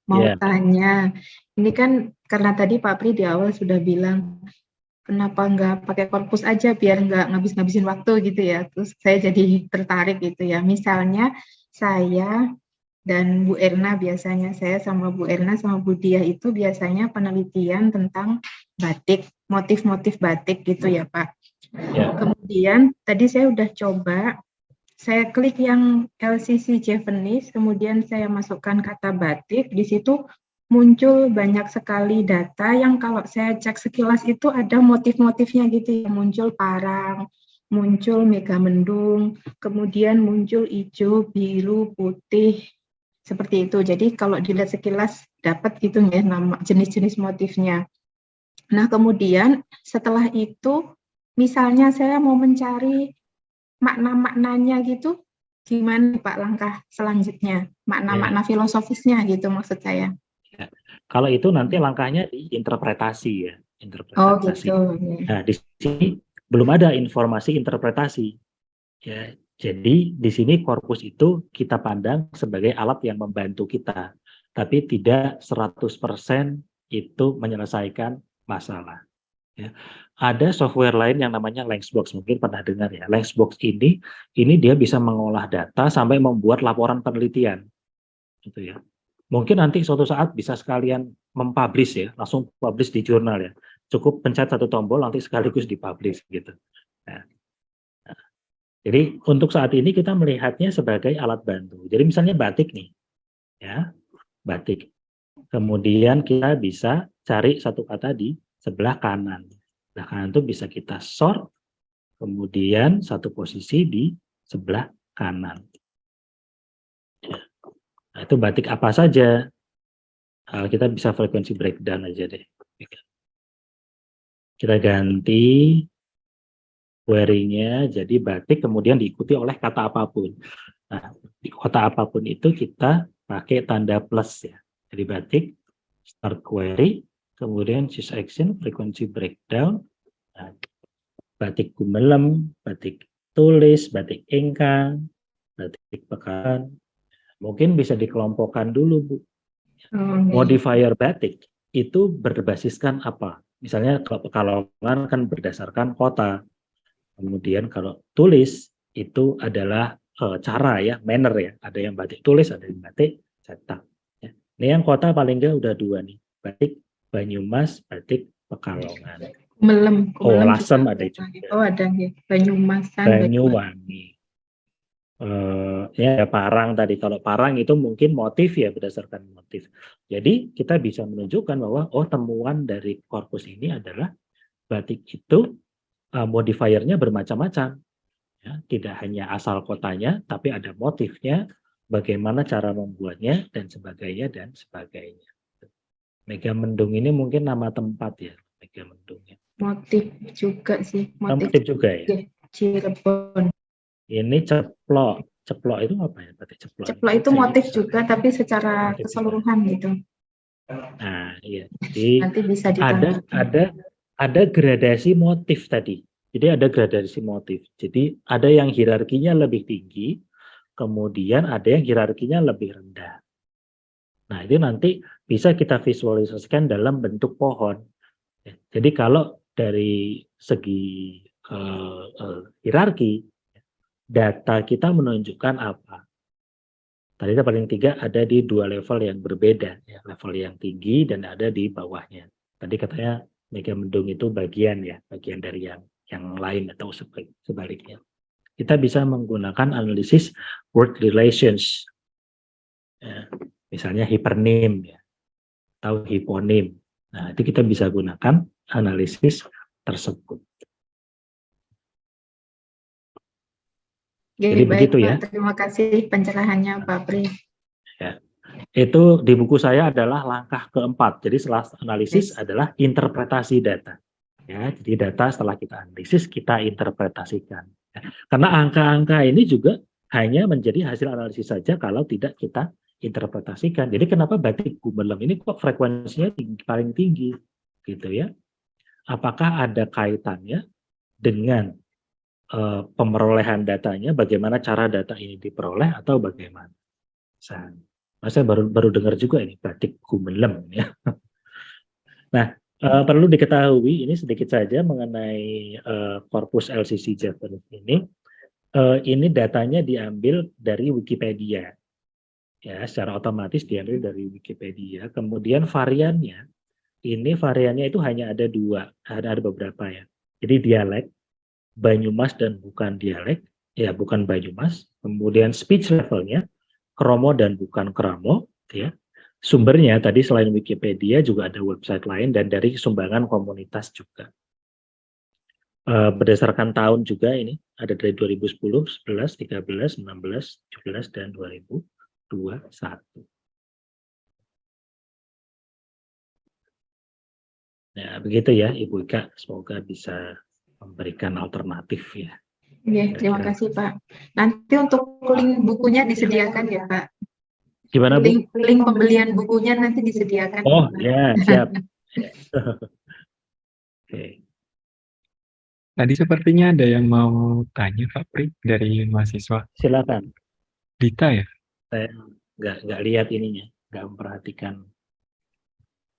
Mau tanya, ini kan karena tadi Pak Pri di awal sudah bilang kenapa nggak pakai korpus aja biar nggak ngabis-ngabisin waktu gitu ya. Terus saya jadi tertarik gitu ya. Misalnya saya dan Bu Erna biasanya, saya sama Bu Erna sama Bu Diah itu biasanya penelitian tentang batik, motif-motif batik gitu ya Pak. Ya. Kemudian tadi saya udah coba, saya klik yang LCC Javanese, kemudian saya masukkan kata batik, di situ muncul banyak sekali data yang kalau saya cek sekilas itu ada motif-motifnya gitu ya, muncul parang, muncul megamendung, kemudian muncul hijau, biru, putih, seperti itu. Jadi kalau dilihat sekilas dapat gitu ya nama jenis-jenis motifnya. Nah, kemudian setelah itu misalnya saya mau mencari makna-maknanya gitu, gimana Pak langkah selanjutnya? Makna-makna filosofisnya gitu maksud saya. Ya. Kalau itu nanti langkahnya di interpretasi ya, interpretasi. Oh gitu. Nah, di sini belum ada informasi interpretasi. Ya, jadi di sini korpus itu kita pandang sebagai alat yang membantu kita, tapi tidak 100% itu menyelesaikan masalah. Ya. Ada software lain yang namanya Landsbox, mungkin pernah dengar ya. Landsbox ini dia bisa mengolah data sampai membuat laporan penelitian, gitu ya. Mungkin nanti suatu saat bisa sekalian mempublish ya, langsung publish di jurnal ya. Cukup pencet satu tombol nanti sekaligus dipublish gitu. Nah, jadi untuk saat ini kita melihatnya sebagai alat bantu. Jadi misalnya batik nih, ya batik. Kemudian kita bisa cari satu kata di sebelah kanan. Sebelah kanan itu bisa kita sort, kemudian satu posisi di sebelah kanan. Nah, itu batik apa saja. Kita bisa frekuensi breakdown aja deh. Kita ganti query-nya jadi batik, kemudian diikuti oleh kata apapun. Nah, di kata apapun itu kita pakai tanda plus ya. Jadi batik, start query, kemudian choose action, frekuensi breakdown, nah, batik gumelem, batik tulis, batik ingkang, batik pekaran. Mungkin bisa dikelompokkan dulu, Bu. Modifier batik itu berbasiskan apa? Misalnya kalau Pekalongan kan berdasarkan kota. Kemudian kalau tulis itu adalah cara ya, manner ya. Ada yang batik tulis, ada yang batik cetak. Ya. Ini yang kota paling nggak udah dua nih. Batik Banyumas, batik Pekalongan. Melem Lasem ada juga. Oh ada ya, Banyumasan. Banyuwangi. Ya parang tadi, kalau parang itu mungkin motif ya, berdasarkan motif. Jadi kita bisa menunjukkan bahwa temuan dari korpus ini adalah batik itu modifiernya bermacam-macam ya, tidak hanya asal kotanya tapi ada motifnya, bagaimana cara membuatnya dan sebagainya. Megamendung ini mungkin nama tempat ya, Megamendungnya. Motif juga sih, Motif juga ya. Cirebon. Ini ceplok. Ceplok itu apa ya? Ceplok itu motif juga, tapi secara keseluruhan gitu. Nah, iya. Jadi nanti bisa ada ada gradasi motif tadi. Jadi ada gradasi motif. Jadi ada yang hierarkinya lebih tinggi, kemudian ada yang hierarkinya lebih rendah. Nah, itu nanti bisa kita visualisasikan dalam bentuk pohon. Jadi kalau dari segi hierarki, data kita menunjukkan apa? Tadi paling tiga ada di dua level yang berbeda, ya, level yang tinggi dan ada di bawahnya. Tadi katanya Megamendung itu bagian dari yang lain atau sebaliknya. Kita bisa menggunakan analisis word relations, ya, misalnya hipernim, ya, atau hiponim. Nah, itu kita bisa gunakan analisis tersebut. Jadi baik, begitu Pak. ya. Terima kasih pencerahannya, Pak Pri. Ya. Itu di buku saya adalah langkah keempat. Jadi setelah analisis adalah interpretasi data. Ya, jadi data setelah kita analisis, kita interpretasikan. Ya. Karena angka-angka ini juga hanya menjadi hasil analisis saja kalau tidak kita interpretasikan. Jadi kenapa batik Gumelem ini kok frekuensinya paling tinggi, gitu ya? Apakah ada kaitannya dengan pemerolehan datanya, bagaimana cara data ini diperoleh atau bagaimana? Saya baru dengar juga ini batik Gumelem ya. Nah, perlu diketahui ini sedikit saja mengenai korpus LCC Japanese ini. Ini datanya diambil dari Wikipedia, ya, secara otomatis diambil dari Wikipedia. Kemudian variannya itu hanya ada dua, ada beberapa ya. Jadi dialek, Banyumas dan bukan dialek, ya bukan Banyumas. Kemudian speech levelnya, Kromo dan bukan Kramo, ya. Sumbernya tadi selain Wikipedia juga ada website lain dan dari sumbangan komunitas juga. Berdasarkan tahun juga ini ada dari 2010, 11, 13, 16, 17 dan 2021. Ya begitu ya Ibu Ika, semoga bisa memberikan alternatif ya. Iya, terima kasih Pak. Nanti untuk link bukunya disediakan ya Pak. Gimana Bu? Link pembelian bukunya nanti disediakan. Oh ya, ya, siap. Oke. Tadi sepertinya ada yang mau tanya Pak Pri dari mahasiswa. Silakan. Dita ya? Saya nggak lihat ininya, nggak memperhatikan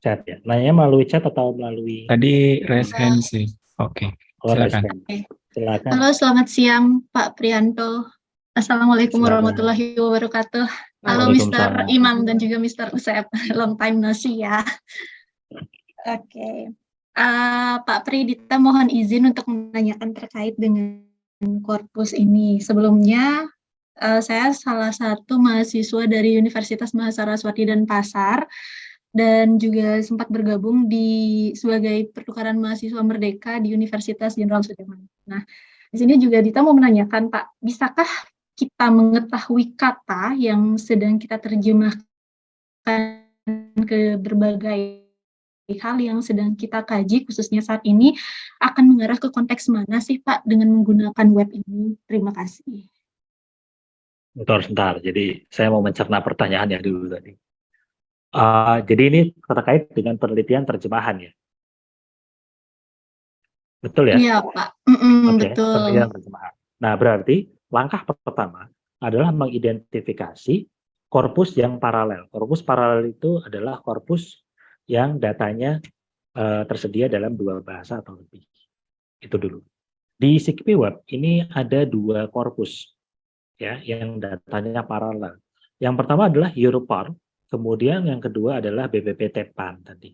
chat ya. Nanya melalui chat atau melalui? Tadi raise hand sih. Oke, silakan. Silakan. Halo, selamat siang Pak Prianto. Assalamualaikum warahmatullahi wabarakatuh. Halo Mr. Imam dan juga Mr. Usep. Long time no see ya. Oke. Pak Pri, Dita mohon izin untuk menanyakan terkait dengan korpus ini. Sebelumnya, saya salah satu mahasiswa dari Universitas Mahasaraswati Denpasar dan juga sempat bergabung sebagai pertukaran mahasiswa merdeka di Universitas Jenderal Sudirman. Nah, di sini juga Dita mau menanyakan, Pak, bisakah kita mengetahui kata yang sedang kita terjemahkan ke berbagai hal yang sedang kita kaji, khususnya saat ini, akan mengarah ke konteks mana sih, Pak, dengan menggunakan web ini? Terima kasih. Sebentar. Jadi saya mau mencerna pertanyaan ya dulu tadi. Jadi ini terkait dengan penelitian terjemahan ya? Betul ya? Iya, Pak. Oke, betul. penelitian terjemahan. Nah, berarti langkah pertama adalah mengidentifikasi korpus yang paralel. Korpus paralel itu adalah korpus yang datanya tersedia dalam dua bahasa atau lebih. Itu dulu. Di SikipiWeb ini ada dua korpus ya yang datanya paralel. Yang pertama adalah Europar, kemudian yang kedua adalah BPPT-PAN tadi.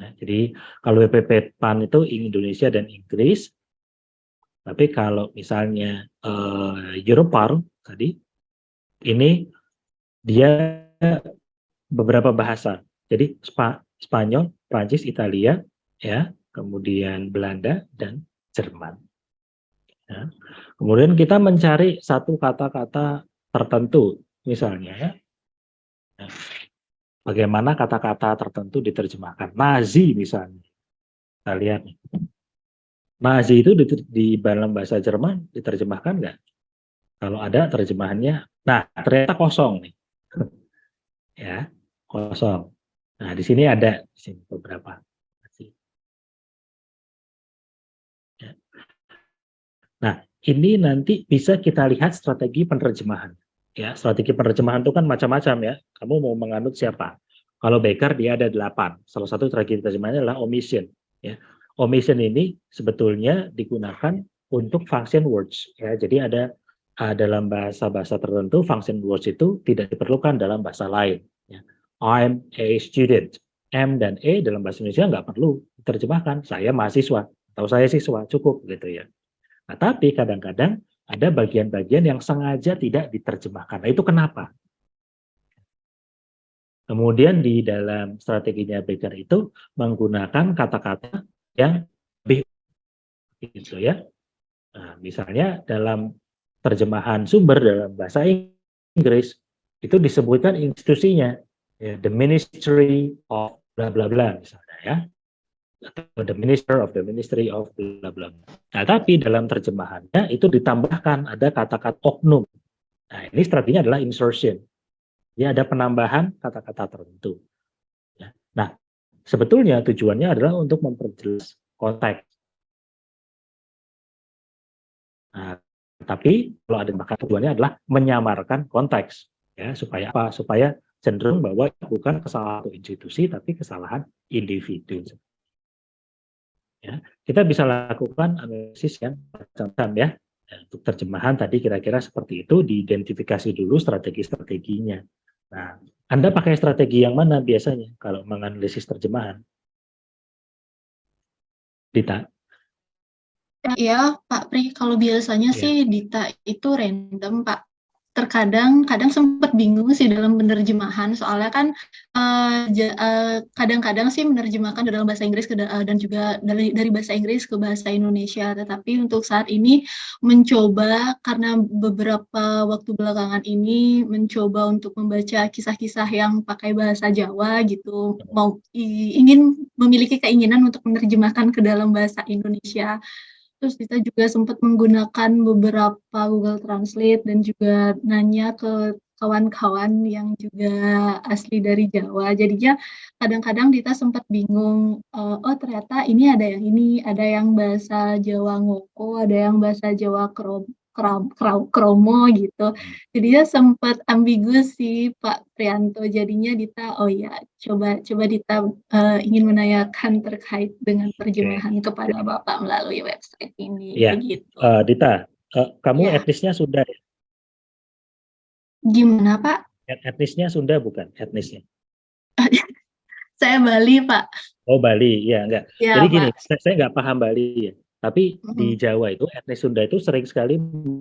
Nah, jadi kalau BPPT-PAN itu Indonesia dan Inggris, tapi kalau misalnya Europar tadi ini dia beberapa bahasa. Jadi Spanyol, Prancis, Italia, ya, kemudian Belanda dan Jerman. Ya. Kemudian kita mencari satu kata-kata tertentu, misalnya, ya. Nah, bagaimana kata-kata tertentu diterjemahkan? Nazi misalnya, kita lihat nih. Nazi itu di dalam bahasa Jerman diterjemahkan nggak? Kalau ada terjemahannya, nah ternyata kosong nih, ya kosong. Nah di sini ada beberapa. ini nanti bisa kita lihat strategi penerjemahan. Ya, strategi penerjemahan itu kan macam-macam ya. Kamu mau menganut siapa? Kalau Becker dia ada 8. Salah satu strategi penerjemahannya adalah omission. Ya. Omission ini sebetulnya digunakan untuk function words. Ya, jadi ada dalam bahasa-bahasa tertentu function words itu tidak diperlukan dalam bahasa lain. Ya. I'm a student. M dan E dalam bahasa Indonesia nggak perlu diterjemahkan. Saya mahasiswa atau saya siswa, cukup gitu ya. Nah, tapi kadang-kadang ada bagian-bagian yang sengaja tidak diterjemahkan. Nah, itu kenapa? Kemudian di dalam strateginya Becker itu menggunakan kata-kata yang lebih gitu ya. Nah, misalnya dalam terjemahan sumber dalam bahasa Inggris itu disebutkan institusinya, ya, the Ministry of bla bla bla misalnya ya. Atau the Minister of the Ministry of bla bla. Nah, tapi dalam terjemahannya itu ditambahkan ada kata-kata oknum. Nah, ini strateginya adalah insertion. Ya, ada penambahan kata-kata tertentu. Ya. Nah, sebetulnya tujuannya adalah untuk memperjelas konteks. Nah, tapi kalau ada maka tujuannya adalah menyamarkan konteks. Ya, supaya apa? Supaya cenderung bahwa bukan kesalahan institusi, tapi kesalahan individu. Ya, kita bisa lakukan analisis yang macam-macam ya. Untuk terjemahan tadi kira-kira seperti itu, diidentifikasi dulu strategi-strateginya. Nah, Anda pakai strategi yang mana biasanya kalau menganalisis terjemahan? Dita? Ya, Pak Pri, kalau biasanya Ya. sih Dita itu random, Pak. Kadang sempat bingung sih dalam penerjemahan, soalnya kan kadang-kadang sih menerjemahkan dalam bahasa Inggris dan juga dari bahasa Inggris ke bahasa Indonesia. Tetapi untuk saat ini mencoba, karena beberapa waktu belakangan ini mencoba untuk membaca kisah-kisah yang pakai bahasa Jawa gitu, ingin memiliki keinginan untuk menerjemahkan ke dalam bahasa Indonesia. Terus kita juga sempat menggunakan beberapa Google Translate dan juga nanya ke kawan-kawan yang juga asli dari Jawa. Jadinya kadang-kadang kita sempat bingung, oh ternyata ini, ada yang bahasa Jawa ngoko, ada yang bahasa Jawa kromo gitu. Jadinya sempat ambigu sih Pak Prianto. Jadinya Dita, oh ya coba Dita ingin menanyakan terkait dengan terjemahan kepada Bapak melalui website ini. Ya, Begitu. Dita, kamu Ya. etnisnya Sunda ya? Gimana Pak? Etnisnya Sunda bukan? Etnisnya? Saya Bali Pak. Oh, Bali, ya enggak. Ya, Jadi gini, Pak. saya nggak paham Bali ya. Tapi di Mhm. Jawa itu etnis Sunda itu sering sekali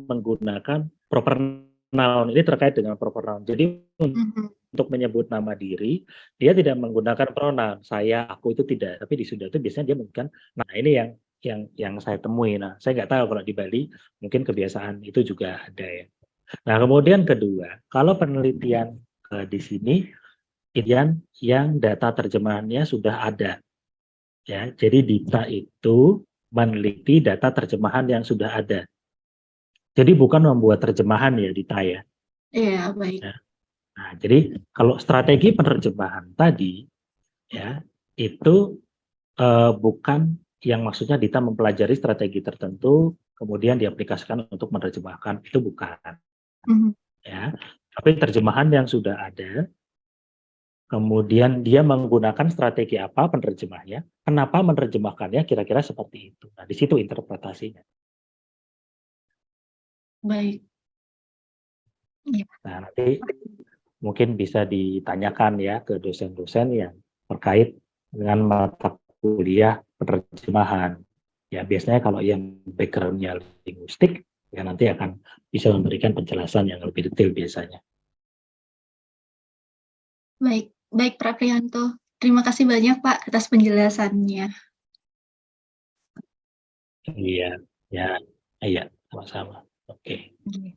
menggunakan proper noun. Ini terkait dengan proper noun. Jadi Mhm. untuk menyebut nama diri, dia tidak menggunakan pronoun saya, aku itu tidak. Tapi di Sunda itu biasanya dia menggunakan. Nah, ini yang saya temui. Nah, saya nggak tahu kalau di Bali mungkin kebiasaan itu juga ada ya. Nah, kemudian kedua, kalau penelitian di sini yang data terjemahannya sudah ada. Ya, jadi Dita itu meneliti data terjemahan yang sudah ada. Jadi bukan membuat terjemahan ya Dita ya. Iya, baik. Nah, jadi kalau strategi penerjemahan tadi ya itu bukan yang maksudnya Dita mempelajari strategi tertentu kemudian diaplikasikan untuk menerjemahkan, itu bukan. Mhm. Ya, tapi terjemahan yang sudah ada. Kemudian dia menggunakan strategi apa penerjemahnya, kenapa menerjemahkannya, kira-kira seperti itu. Nah, di situ interpretasinya. Baik. Iya. Nah, nanti mungkin bisa ditanyakan ya ke dosen-dosen yang terkait dengan mata kuliah penerjemahan. Ya, biasanya kalau yang background-nya linguistik, ya nanti akan bisa memberikan penjelasan yang lebih detail biasanya. Baik Pak Prianto. Terima kasih banyak Pak atas penjelasannya. Iya, ya, iya, sama-sama. Oke. Iya.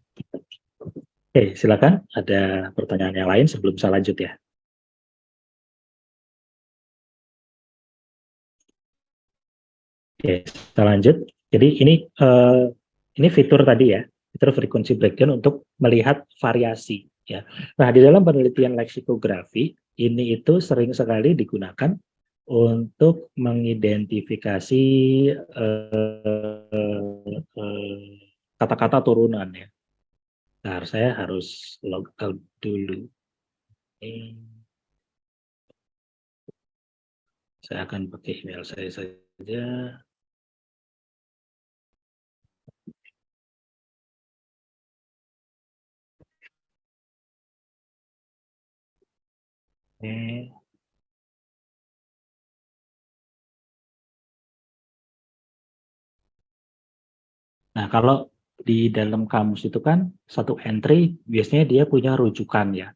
Oke, silakan. Ada pertanyaan yang lain sebelum saya lanjut ya. Oke, kita lanjut. Jadi ini fitur tadi ya, fitur frequency breakdown untuk melihat variasi ya. Nah, di dalam penelitian leksikografi ini itu sering sekali digunakan untuk mengidentifikasi kata-kata turunan ya. Nah, saya harus log out dulu. Saya akan pakai email saya saja. Nah, kalau di dalam kamus itu kan satu entry biasanya dia punya rujukan ya.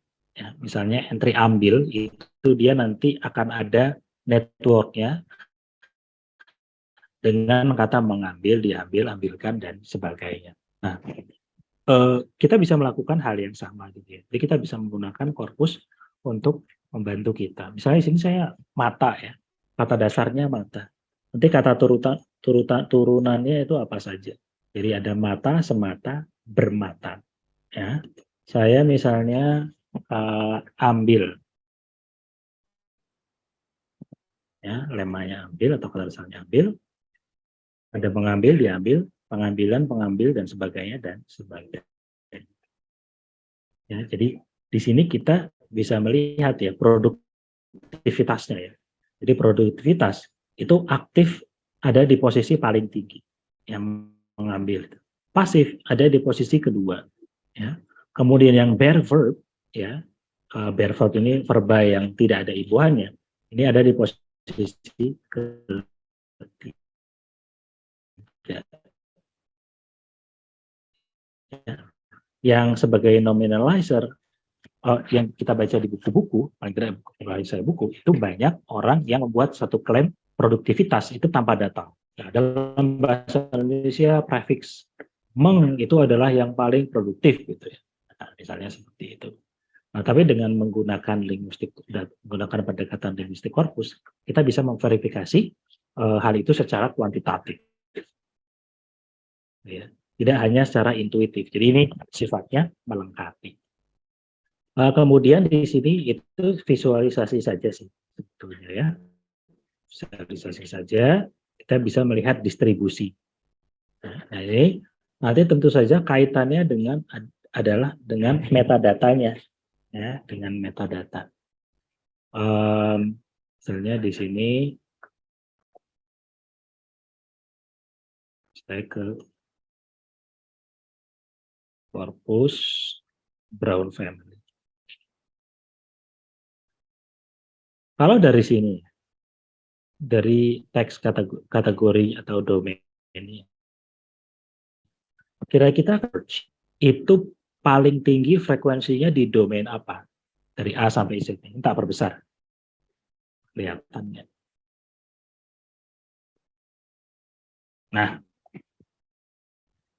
Misalnya entry ambil itu dia nanti akan ada networknya dengan kata mengambil, diambil, ambilkan dan sebagainya. Nah, kita bisa melakukan hal yang sama gitu ya. Jadi kita bisa menggunakan korpus untuk membantu kita. Misalnya di sini saya mata ya, kata dasarnya mata. Nanti kata turunannya itu apa saja. Jadi ada mata, semata, bermata. Ya, saya misalnya ambil, ya lemanya ambil atau kata dasarnya ambil. Ada mengambil, diambil, pengambilan, pengambil dan sebagainya dan sebagainya. Ya, jadi di sini kita bisa melihat ya produktivitasnya ya. Jadi produktivitas itu aktif ada di posisi paling tinggi yang mengambil. Pasif ada di posisi kedua. Ya. Kemudian yang bare verb ya, bare verb ini verba yang tidak ada ibuannya. Ini ada di posisi ketiga. Ya. Yang sebagai nominalizer yang kita baca di buku-buku, paling tidak saya buku, itu banyak orang yang membuat satu klaim produktivitas itu tanpa data. Nah, dalam bahasa Indonesia prefix meng itu adalah yang paling produktif gitu ya. Nah, misalnya seperti itu. Nah, tapi dengan menggunakan menggunakan pendekatan linguistik korpus, kita bisa memverifikasi hal itu secara kuantitatif. Ya. Tidak hanya secara intuitif. Jadi ini sifatnya melengkapi. Kemudian di sini itu visualisasi saja sih sebetulnya ya. Visualisasi saja, kita bisa melihat distribusi. Nah ini nanti tentu saja kaitannya adalah dengan metadatanya, ya, dengan metadata. Misalnya di sini saya ke korpus Brown Family. Kalau dari sini, dari teks kategori atau domain ini, kira-kira itu paling tinggi frekuensinya di domain apa? Dari A sampai Z. Ini tak perbesar. Kelihatannya. Nah,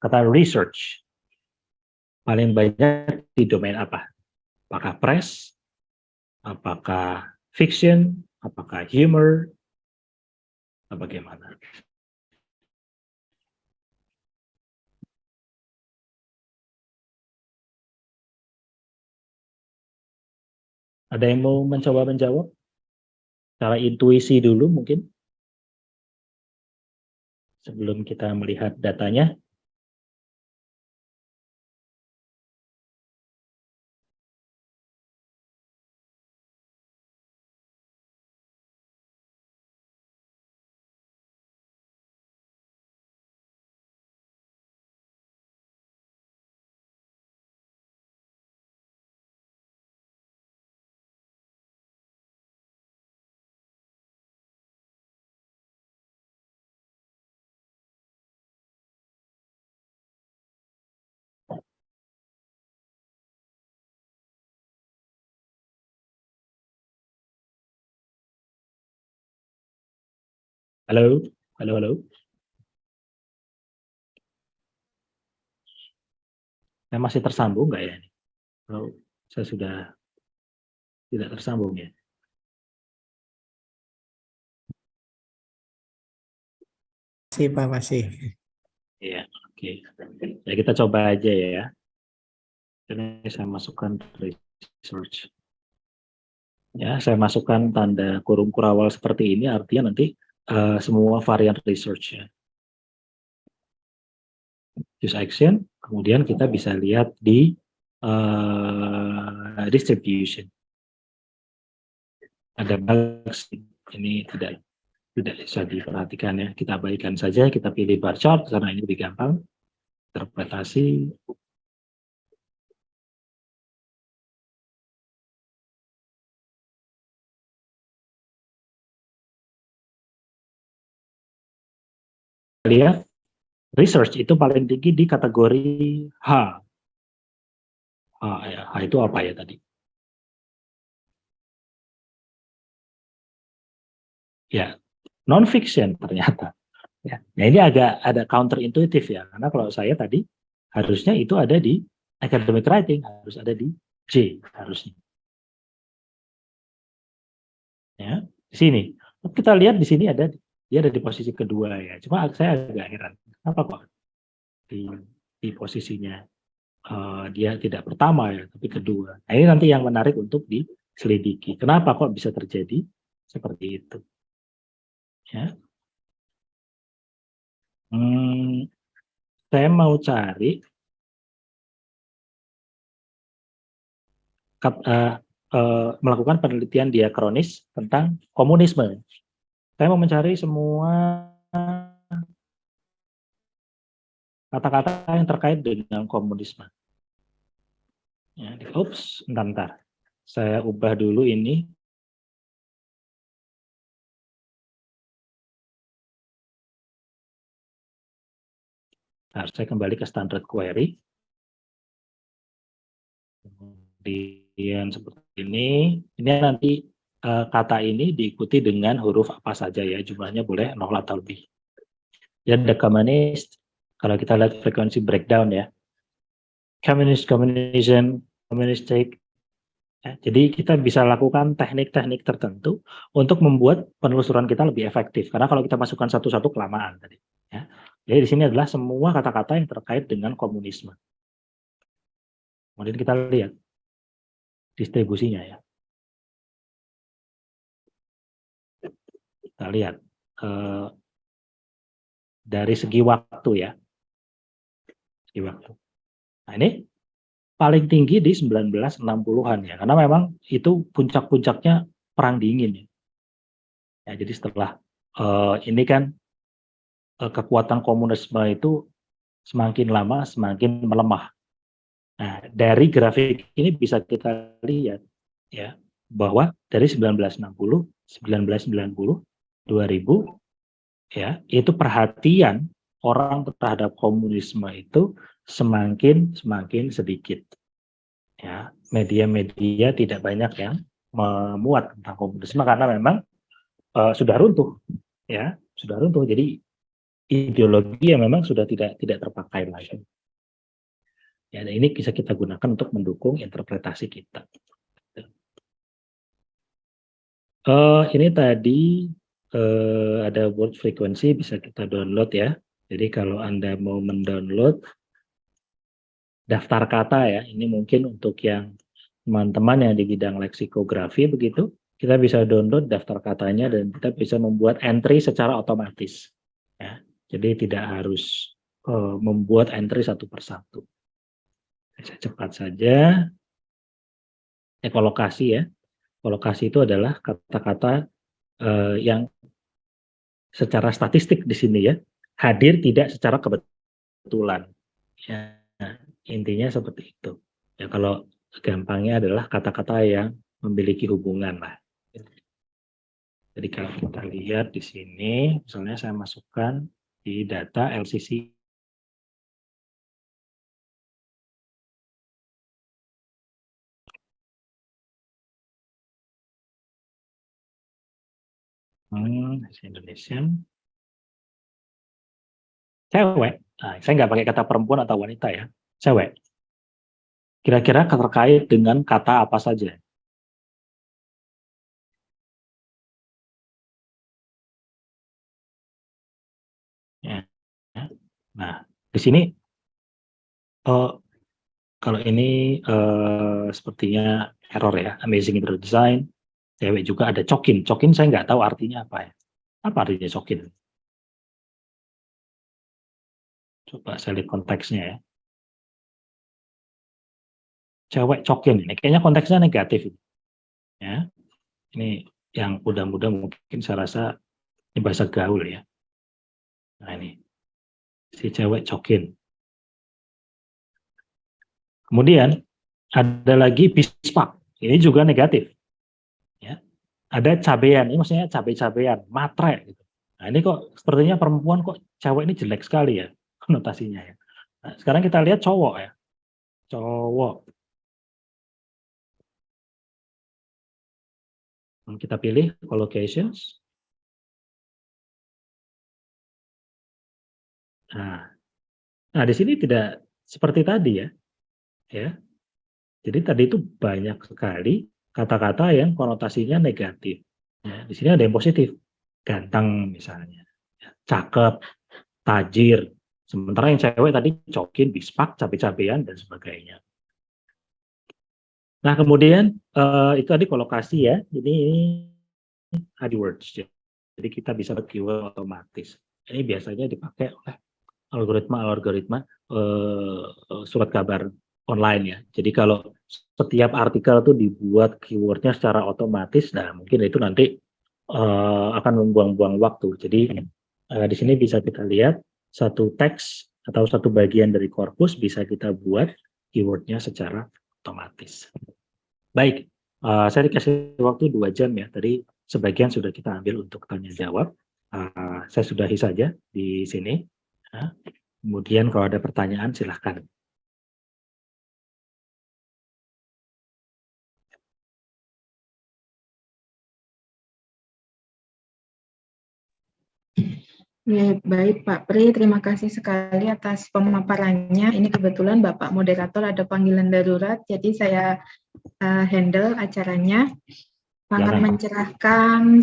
kata research, paling banyak di domain apa? Apakah press? Apakah fiction? Apakah humor? Atau bagaimana? Ada yang mau mencoba menjawab? Secara intuisi dulu mungkin? Sebelum kita melihat datanya. Halo, halo, halo. Saya masih tersambung nggak ya? Kalau saya sudah tidak tersambung ya. Masih Pak, masih. Iya, oke. Ya kita coba aja ya. Ini saya masukkan research. Ya, saya masukkan tanda kurung kurawal seperti ini, artinya nanti semua varian research ya. use action, kemudian kita bisa lihat di distribution. Ada bugs, ini tidak bisa diperhatikan ya, kita abaikan saja, kita pilih bar chart karena ini lebih gampang interpretasi. Lihat research itu paling tinggi di kategori H. H itu apa ya tadi? Ya, non-fiction ternyata. Ya. Nah ini agak ada counterintuitif ya, karena kalau saya tadi harusnya itu ada di academic writing, harus ada di J harusnya. Ya, di sini kita lihat di sini dia ada di posisi kedua ya. Cuma saya agak heran, kenapa kok di posisinya dia tidak pertama ya, tapi kedua. Nah ini nanti yang menarik untuk diselidiki. Kenapa kok bisa terjadi seperti itu? Ya. Saya mau cari melakukan penelitian diakronis tentang komunisme. Saya mau mencari semua kata-kata yang terkait dengan komunisme. Ya, bentar. Saya ubah dulu ini. Nah, saya kembali ke standard query. Kemudian seperti ini nanti kata ini diikuti dengan huruf apa saja ya, jumlahnya boleh 0 atau lebih. Ya, the communist, kalau kita lihat frekuensi breakdown ya, communism, communistic. Ya, jadi kita bisa lakukan teknik-teknik tertentu untuk membuat penelusuran kita lebih efektif. Karena kalau kita masukkan satu-satu kelamaan tadi. Ya. Jadi di sini adalah semua kata-kata yang terkait dengan komunisme. Kemudian kita lihat distribusinya ya. Kita lihat dari segi waktu ya. Segi waktu. Nah ini paling tinggi di 1960-an ya, karena memang itu puncak-puncaknya perang dingin ya. Ya jadi setelah ini kan kekuatan komunisme itu semakin lama semakin melemah. Nah, dari grafik ini bisa kita lihat ya bahwa dari 1960, 1990, 2000 ya, itu perhatian orang terhadap komunisme itu semakin sedikit. Ya, media-media tidak banyak yang memuat tentang komunisme karena memang sudah runtuh ya, sudah runtuh. Jadi ideologi yang memang sudah tidak terpakai lagi. Ya, dan ini bisa kita gunakan untuk mendukung interpretasi kita. Ini tadi ada word frequency bisa kita download ya. Jadi kalau Anda mau mendownload daftar kata ya, ini mungkin untuk yang teman-teman yang di bidang leksikografi begitu, kita bisa download daftar katanya dan kita bisa membuat entry secara otomatis. Ya. Jadi tidak harus membuat entry satu persatu. Saya cepat saja. Ekolokasi ya. Ekolokasi itu adalah kata-kata yang secara statistik di sini ya, hadir tidak secara kebetulan. Ya, intinya seperti itu. Ya kalau gampangnya adalah kata-kata yang memiliki hubungan lah. Jadi kalau kita lihat di sini, misalnya saya masukkan di data LCC. Indonesian. Cewek. Nah, saya nggak pakai kata perempuan atau wanita ya. Cewek. Kira-kira terkait dengan kata apa saja? Ya. Nah, di sini kalau ini sepertinya error ya. Amazing interior design. Cewek juga ada cokin. Cokin saya nggak tahu artinya apa ya. Apa artinya cokin? Coba saya lihat konteksnya ya. Cewek cokin ini, kayaknya konteksnya negatif. Ya, ini yang muda-muda mungkin saya rasa ini bahasa gaul ya. Nah ini, si cewek cokin. Kemudian ada lagi bispak, ini juga negatif. Ya, ada cabean, ini maksudnya cabe-cabean, matre. Gitu. Nah ini kok sepertinya perempuan kok cewek ini jelek sekali ya konotasinya ya. Nah, sekarang kita lihat cowok ya, cowok. Kita pilih collocations. Nah, di sini tidak seperti tadi ya. Jadi tadi itu banyak sekali kata-kata yang konotasinya negatif. Ya, di sini ada yang positif, ganteng misalnya, cakep, tajir. Sementara yang cewek tadi cokin, bispak, cabe-cabean dan sebagainya. Nah kemudian itu tadi kolokasi ya. Ini AdWords. Jadi kita bisa keyword otomatis. Ini biasanya dipakai oleh algoritma surat kabar online ya. Jadi kalau setiap artikel itu dibuat keywordnya secara otomatis, nah mungkin itu nanti akan membuang-buang waktu. Jadi di sini bisa kita lihat satu teks atau satu bagian dari korpus bisa kita buat keywordnya secara otomatis. Baik, saya dikasih waktu 2 jam ya. Tadi sebagian sudah kita ambil untuk tanya jawab. Saya sudahi saja di sini. Kemudian kalau ada pertanyaan silahkan. Ya, baik Pak Pri, terima kasih sekali atas pemaparannya. Ini kebetulan Bapak Moderator ada panggilan darurat, jadi saya handle acaranya. Sangat mencerahkan,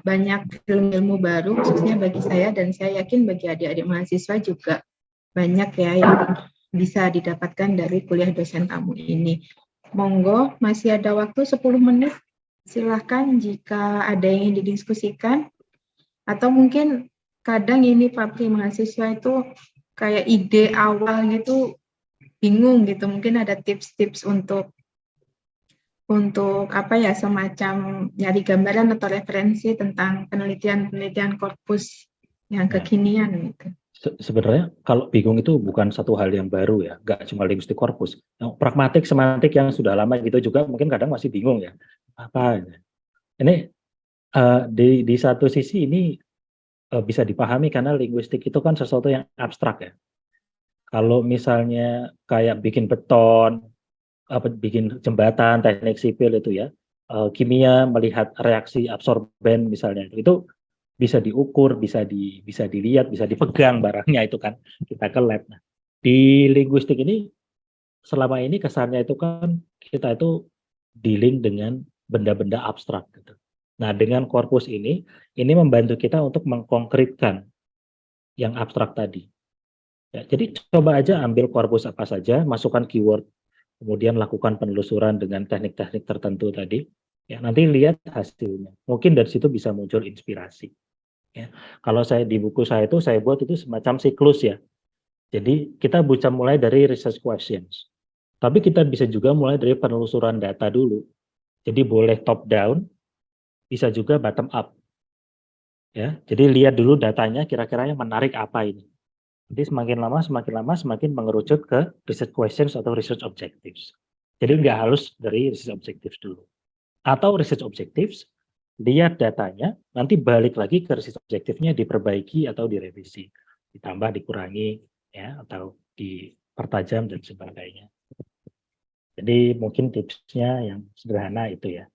banyak ilmu baru khususnya bagi saya, dan saya yakin bagi adik-adik mahasiswa juga banyak ya yang bisa didapatkan dari kuliah dosen tamu ini. Monggo, masih ada waktu 10 menit. Silahkan jika ada yang ingin didiskusikan. Atau mungkin kadang ini Pak Pri, mahasiswa itu kayak ide awal gitu bingung gitu. Mungkin ada tips-tips untuk apa ya, semacam nyari gambaran atau referensi tentang penelitian korpus yang kekinian gitu. Sebenarnya kalau bingung itu bukan satu hal yang baru ya, nggak cuma linguistik korpus. Pragmatik, semantik yang sudah lama gitu juga mungkin kadang masih bingung ya. Apa ini di satu sisi ini bisa dipahami karena linguistik itu kan sesuatu yang abstrak ya. Kalau misalnya kayak bikin beton, bikin jembatan, teknik sipil itu ya, kimia melihat reaksi absorben misalnya itu bisa diukur, bisa dilihat, bisa dipegang barangnya itu kan kita ke lab. Nah, di linguistik ini selama ini kesannya itu kan kita itu dealing dengan benda-benda abstrak gitu. Nah, dengan korpus ini membantu kita untuk mengkonkretkan yang abstrak tadi. Ya, jadi coba aja ambil korpus apa saja, masukkan keyword, kemudian lakukan penelusuran dengan teknik-teknik tertentu tadi. Ya, nanti lihat hasilnya. Mungkin dari situ bisa muncul inspirasi. Ya, kalau saya di buku saya itu saya buat itu semacam siklus ya. Jadi kita bisa mulai dari research questions. Tapi kita bisa juga mulai dari penelusuran data dulu. Jadi boleh top down, bisa juga bottom up. Ya, jadi lihat dulu datanya kira-kira yang menarik apa ini. Jadi semakin lama semakin mengerucut ke research questions atau research objectives. Jadi nggak harus dari research objectives dulu. Atau research objectives, lihat datanya, nanti balik lagi ke research objectivenya, diperbaiki atau direvisi, ditambah, dikurangi, ya, atau dipertajam dan sebagainya. Jadi mungkin tipsnya yang sederhana itu ya.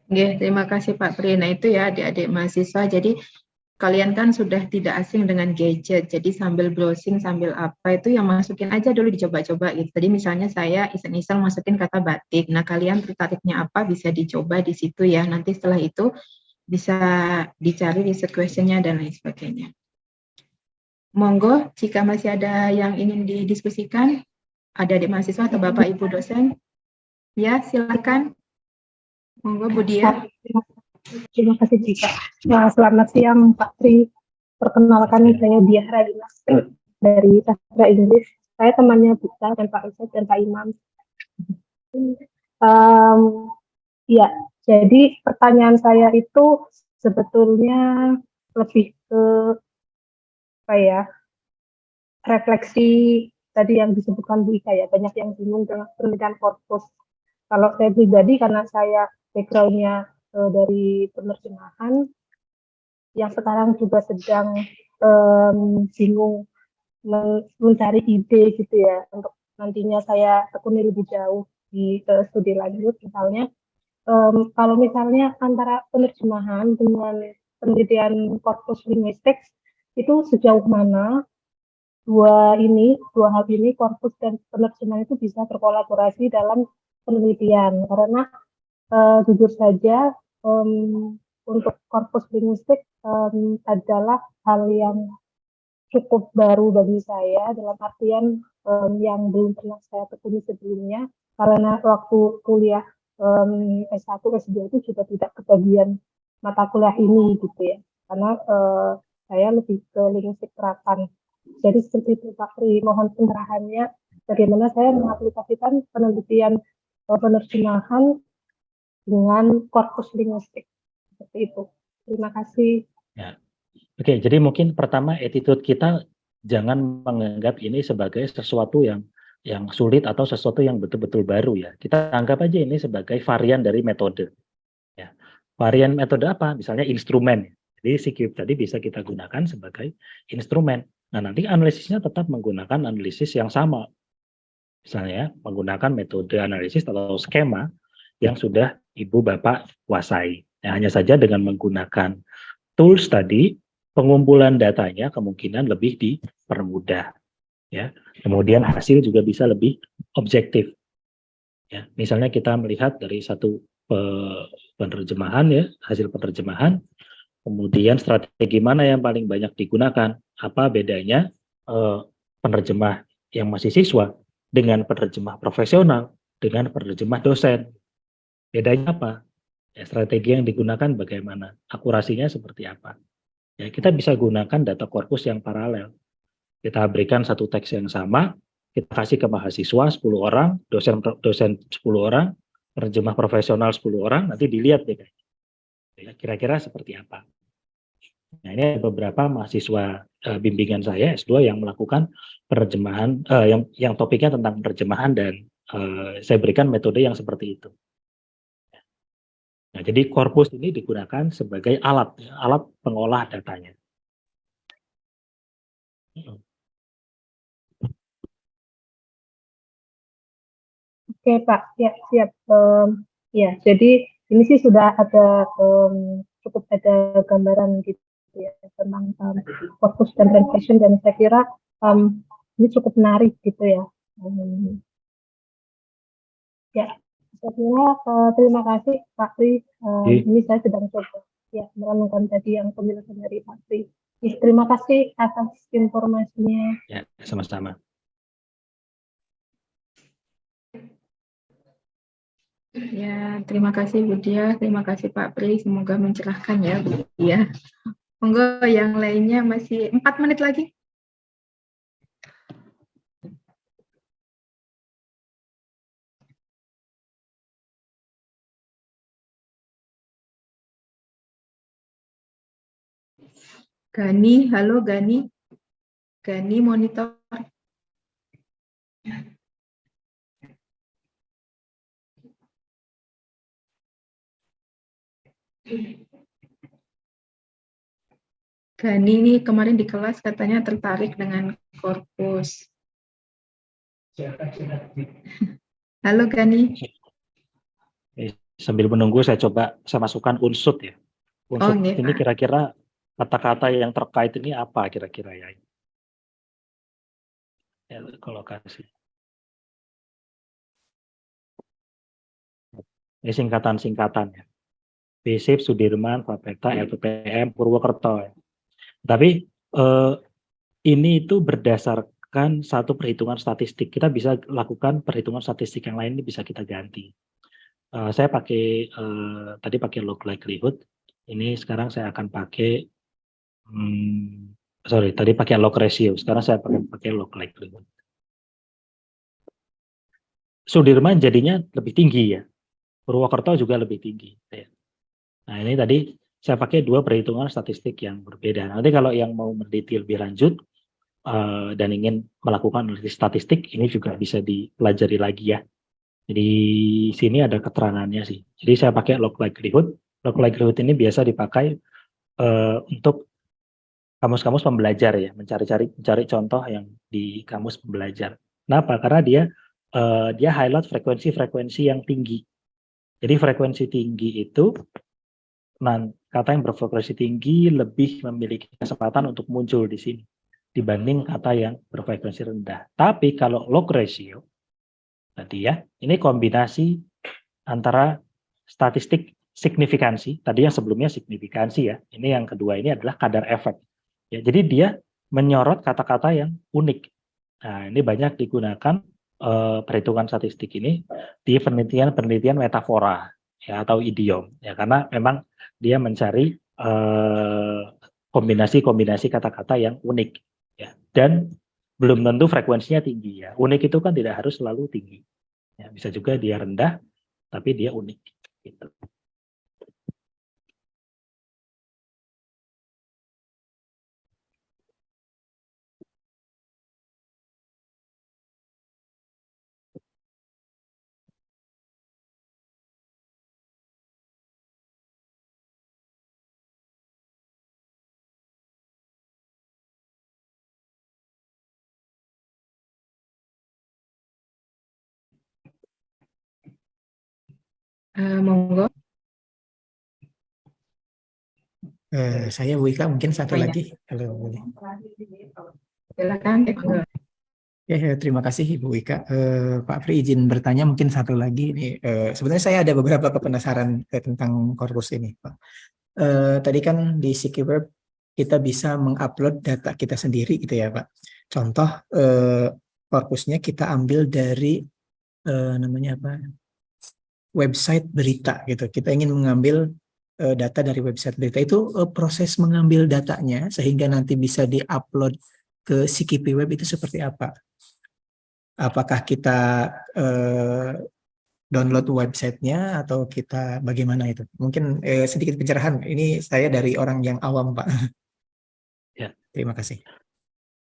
Oke, terima kasih Pak Pri. Nah itu ya adik-adik mahasiswa, jadi kalian kan sudah tidak asing dengan gadget, jadi sambil browsing, sambil apa itu yang masukin aja dulu, dicoba-coba gitu. Jadi misalnya saya iseng-iseng masukin kata batik, nah kalian tertariknya apa bisa dicoba di situ ya, nanti setelah itu bisa dicari research question-nya dan lain sebagainya. Monggo, jika masih ada yang ingin didiskusikan, ada adik mahasiswa atau Bapak Ibu dosen, ya silakan. Monggo Bu Dia. Terima kasih Cika. Selamat siang Pak Tri. Perkenalkan saya Dia Radina. dari sastra Inggris. Saya temannya Buta dan Pak Ustadz dan Pak Imam. Ya, jadi pertanyaan saya itu sebetulnya lebih ke apa ya, refleksi tadi yang disebutkan Bu Ika ya, banyak yang bingung dengan penelitian korpus. Kalau saya pribadi karena saya background-nya dari penerjemahan, yang sekarang juga sedang bingung mencari ide gitu ya untuk nantinya saya tekuni lebih jauh di studi lanjut misalnya. Kalau misalnya antara penerjemahan dengan penelitian korpus linguistik itu sejauh mana dua hal ini, korpus dan penerjemahan itu bisa berkolaborasi dalam penelitian, karena jujur saja untuk korpus linguistik adalah hal yang cukup baru bagi saya, dalam artian yang belum pernah saya tekuni sebelumnya, karena waktu kuliah S1, S2 itu juga tidak kebagian mata kuliah ini gitu ya, karena saya lebih ke linguistik terapan. Jadi seperti itu Pak Pri, mohon pencerahannya bagaimana saya mengaplikasikan penelitian penerjemahan dengan korpus linguistik, seperti itu. Terima kasih. Ya. Oke, jadi mungkin pertama attitude kita jangan menganggap ini sebagai sesuatu yang sulit atau sesuatu yang betul-betul baru ya. Kita anggap aja ini sebagai varian dari metode. Ya. Varian metode apa? Misalnya instrumen. Jadi si cube tadi bisa kita gunakan sebagai instrumen. Nah, nanti analisisnya tetap menggunakan analisis yang sama. Misalnya menggunakan metode analisis atau skema yang sudah Ibu Bapak kuasai. Nah, hanya saja dengan menggunakan tools tadi, pengumpulan datanya kemungkinan lebih dipermudah. Ya. Kemudian hasil juga bisa lebih objektif. Ya. Misalnya kita melihat dari satu penerjemahan ya, hasil penerjemahan, kemudian strategi mana yang paling banyak digunakan, apa bedanya penerjemah yang masih siswa dengan penerjemah profesional, dengan penerjemah dosen. Bedanya apa? Ya, strategi yang digunakan bagaimana, akurasinya seperti apa. Ya, kita bisa gunakan data korpus yang paralel. Kita berikan satu teks yang sama, kita kasih ke mahasiswa 10 orang, dosen 10 orang, penerjemah profesional 10 orang, nanti dilihat deh ya, kira-kira seperti apa. Nah, ini ada beberapa mahasiswa bimbingan saya S2 yang melakukan penerjemahan, yang topiknya tentang penerjemahan dan saya berikan metode yang seperti itu. Nah, jadi korpus ini digunakan sebagai alat pengolah datanya. Oke Pak, ya siap. Ya, jadi ini sih sudah ada cukup ada gambaran gitu ya tentang korpus dan translation, dan saya kira ini cukup menarik gitu ya. Ya, saya kira terima kasih Pak Pri. Ini saya sedang coba ya merenungkan tadi yang penjelasan dari Pak Pri. Terima kasih atas informasinya. Ya, sama-sama. Ya, terima kasih Bu Dia, terima kasih Pak Pri, semoga mencerahkan ya Bu Dia. Monggo yang lainnya masih 4 menit lagi. Gani, halo Gani. Gani monitor. Gani ini kemarin di kelas katanya tertarik dengan korpus. Halo Gani. Sambil menunggu saya masukkan unsur ya. Unsur ini kira-kira kata-kata yang terkait ini apa kira-kira ya? Ya, kolokasi. Ini singkatan-singkatan ya. FISIP, Sudirman, Fapeta, LPPM, Purwokerto. Ya. Tapi ini itu berdasarkan satu perhitungan statistik. Kita bisa lakukan perhitungan statistik yang lain, ini bisa kita ganti. Saya pakai tadi pakai log likelihood. Ini sekarang saya akan pakai Sorry, tadi pakai log ratio, sekarang saya pakai log likelihood. Sudirman jadinya lebih tinggi ya, Purwokerto juga lebih tinggi. Ya. Nah ini tadi saya pakai dua perhitungan statistik yang berbeda. Nanti kalau yang mau meneliti lebih lanjut dan ingin melakukan analisis statistik, ini juga bisa dipelajari lagi ya. Jadi sini ada keterangannya sih. Jadi saya pakai log likelihood. Log likelihood ini biasa dipakai untuk kamus-kamus pembelajar ya, mencari contoh yang di kamus pembelajar. Kenapa? Karena dia highlight frekuensi-frekuensi yang tinggi. Jadi frekuensi tinggi itu, kata yang berfrekuensi tinggi lebih memiliki kesempatan untuk muncul di sini dibanding kata yang berfrekuensi rendah. Tapi kalau log ratio tadi ya, ini kombinasi antara statistik signifikansi, tadi yang sebelumnya signifikansi ya, ini yang kedua ini adalah kadar efek. Ya, jadi dia menyorot kata-kata yang unik. Nah, ini banyak digunakan perhitungan statistik ini di penelitian metafora ya atau idiom ya, karena memang dia mencari kombinasi-kombinasi kata-kata yang unik ya, dan belum tentu frekuensinya tinggi ya. Unik itu kan tidak harus selalu tinggi. Ya, bisa juga dia rendah tapi dia unik gitu. Monggo. Saya Bu Ika mungkin satu Oh, iya. lagi kalau boleh. Silakan. Monggo. Ya, terima kasih Ibu Ika. Pak Pri izin bertanya mungkin satu lagi nih. Sebenarnya saya ada beberapa penasaran tentang korpus ini, Pak. Tadi kan di Sikiweb kita bisa mengupload data kita sendiri gitu ya, Pak. Contoh korpusnya kita ambil dari namanya apa? Website berita gitu. Kita ingin mengambil data dari website berita itu, proses mengambil datanya sehingga nanti bisa diupload ke Sikiweb itu seperti apa? Apakah kita download websitenya atau kita bagaimana itu? Mungkin sedikit pencerahan. Ini saya dari orang yang awam, Pak. Ya. Terima kasih.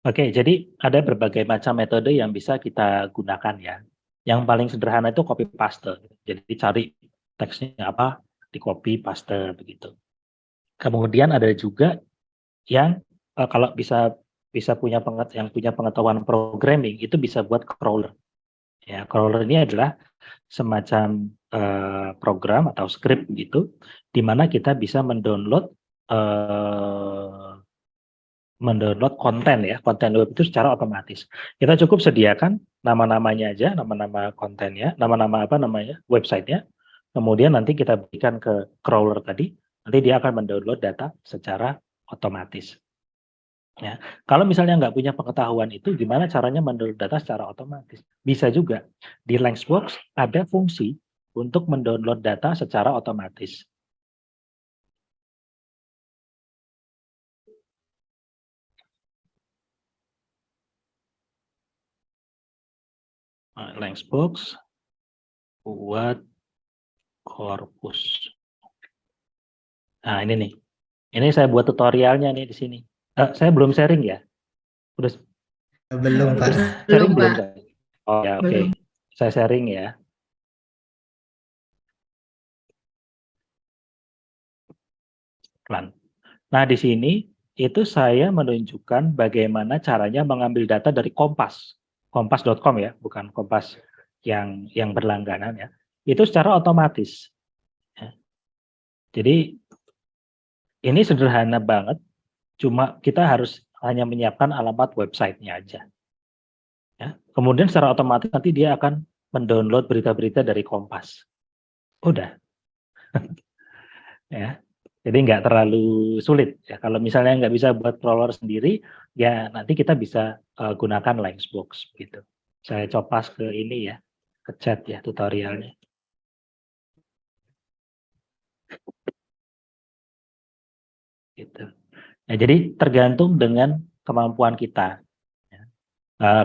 Oke, jadi ada berbagai macam metode yang bisa kita gunakan ya. Yang paling sederhana itu copy paste. Jadi cari teksnya apa, di copy paste begitu. Kemudian ada juga yang kalau bisa punya pengetahuan programming itu bisa buat crawler. Ya, crawler ini adalah semacam program atau script gitu, di mana kita bisa mendownload konten ya, konten web itu secara otomatis. Kita cukup sediakan nama-namanya aja, nama-nama kontennya, nama-nama websitenya. Kemudian nanti kita berikan ke crawler tadi, nanti dia akan mendownload data secara otomatis. Ya, kalau misalnya nggak punya pengetahuan itu, gimana caranya mendownload data secara otomatis? Bisa juga di Languagebox ada fungsi untuk mendownload data secara otomatis. Languagebox buat korpus. Nah ini nih, ini saya buat tutorialnya nih di sini. Saya belum sharing ya? Udah Belum, Pak. sharing belum? Pak. Oh ya, oke. Belum. Saya sharing ya. Nah di sini itu saya menunjukkan bagaimana caranya mengambil data dari Kompas, kompas.com ya, bukan Kompas yang berlangganan ya. Itu secara otomatis. Ya. Jadi ini sederhana banget, cuma kita harus hanya menyiapkan alamat websitenya aja. Ya. Kemudian secara otomatis nanti dia akan mendownload berita-berita dari Kompas. Udah. Ya. Jadi nggak terlalu sulit ya. Kalau misalnya nggak bisa buat crawler sendiri, ya nanti kita bisa gunakan Languagebox gitu. Saya copas ke ini ya, ke chat ya tutorialnya. Gitu. Ya, jadi tergantung dengan kemampuan kita. Ya.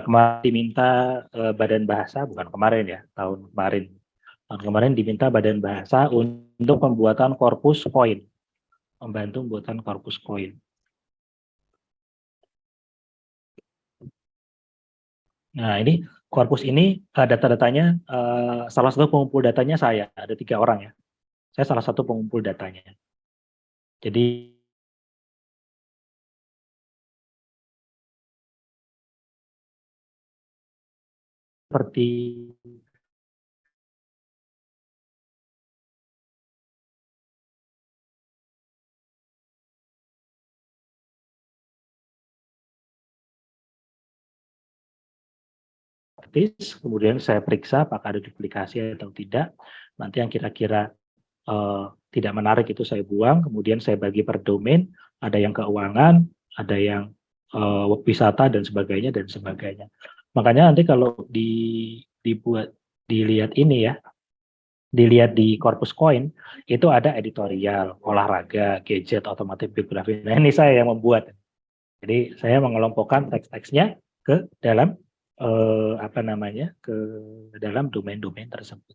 Kemarin diminta Badan Bahasa, bukan kemarin ya, tahun kemarin diminta Badan Bahasa untuk pembuatan korpus koin, membantu pembuatan korpus koin. Nah, ini korpus ini data-datanya, salah satu pengumpul datanya saya, ada 3 orang ya. Saya salah satu pengumpul datanya. Jadi seperti kemudian saya periksa apakah ada duplikasi atau tidak. Nanti yang kira-kira tidak menarik itu saya buang, kemudian saya bagi per domain, ada yang keuangan, ada yang wisata dan sebagainya dan sebagainya. Makanya nanti kalau dilihat ini ya, dilihat di korpus koin itu ada editorial, olahraga, gadget, otomotif, biografi. Nah, ini saya yang membuat. Jadi saya mengelompokkan teks-teksnya ke dalam ke dalam domain-domain tersebut.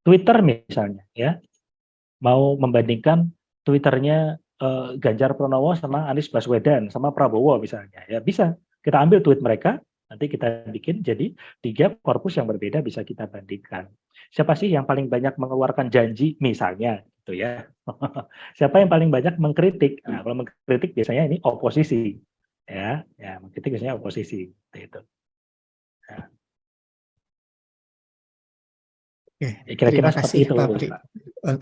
Twitter misalnya ya, mau membandingkan Twitternya Ganjar Pranowo sama Anies Baswedan sama Prabowo misalnya, ya bisa kita ambil tweet mereka, nanti kita bikin jadi 3 korpus yang berbeda bisa kita bandingkan. Siapa sih yang paling banyak mengeluarkan janji misalnya, gitu ya? Siapa yang paling banyak mengkritik? Nah, kalau mengkritik biasanya ini oposisi, ya mengkritik biasanya oposisi, itu. Nah. Oke, Kira-kira terima kasih seperti itu, Pak Pri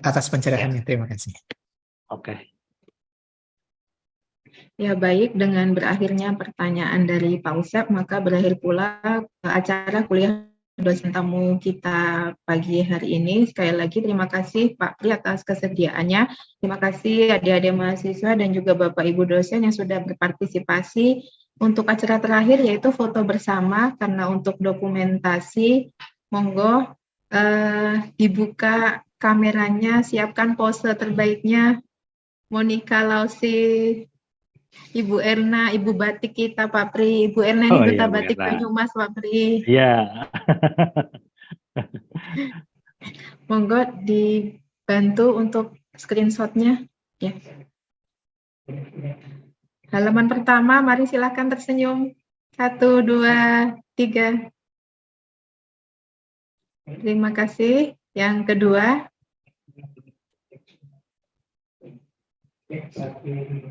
atas pencerahannya. Terima kasih. Oke. Ya baik, dengan berakhirnya pertanyaan dari Pak Usep, maka berakhir pula acara kuliah dosen tamu kita pagi hari ini. Sekali lagi terima kasih Pak Pri atas kesediaannya. Terima kasih adik-adik mahasiswa dan juga Bapak Ibu dosen yang sudah berpartisipasi. Untuk acara terakhir yaitu foto bersama, karena untuk dokumentasi, monggo dibuka kameranya, siapkan pose terbaiknya. Monica Lausi, Ibu Erna, Ibu Batik kita Pak Pri. Ibu Erna ini Duta Batik Banyumas Pak Pri. Iya. Monggo dibantu untuk screenshotnya. Ya. Halaman pertama, mari silakan tersenyum. 1, 2, 3. Terima kasih. Yang kedua.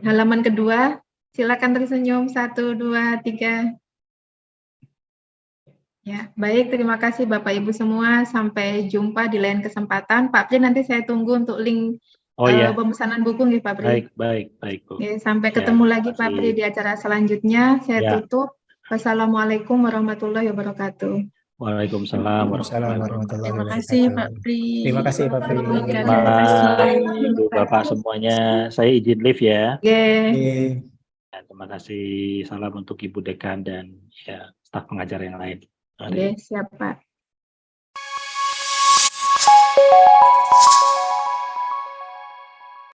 Halaman kedua, silakan tersenyum. 1, 2, 3. Ya, baik. Terima kasih Bapak Ibu semua. Sampai jumpa di lain kesempatan. Pak Pri, nanti saya tunggu untuk link pemesanan buku nih Pak Pri. Baik. Ya, sampai ketemu lagi Pak Pri di acara selanjutnya. Saya tutup. Wassalamualaikum warahmatullahi wabarakatuh. Waalaikumsalam warahmatullahi wabarakatuh. Terima kasih Pak Pri. Terima kasih Pak Pri. Terima kasih Ibu Bapak semuanya. Saya izin live ya. Oke. Terima kasih. Salam untuk Ibu Dekan dan ya staf pengajar yang lain. Oke, siap Pak.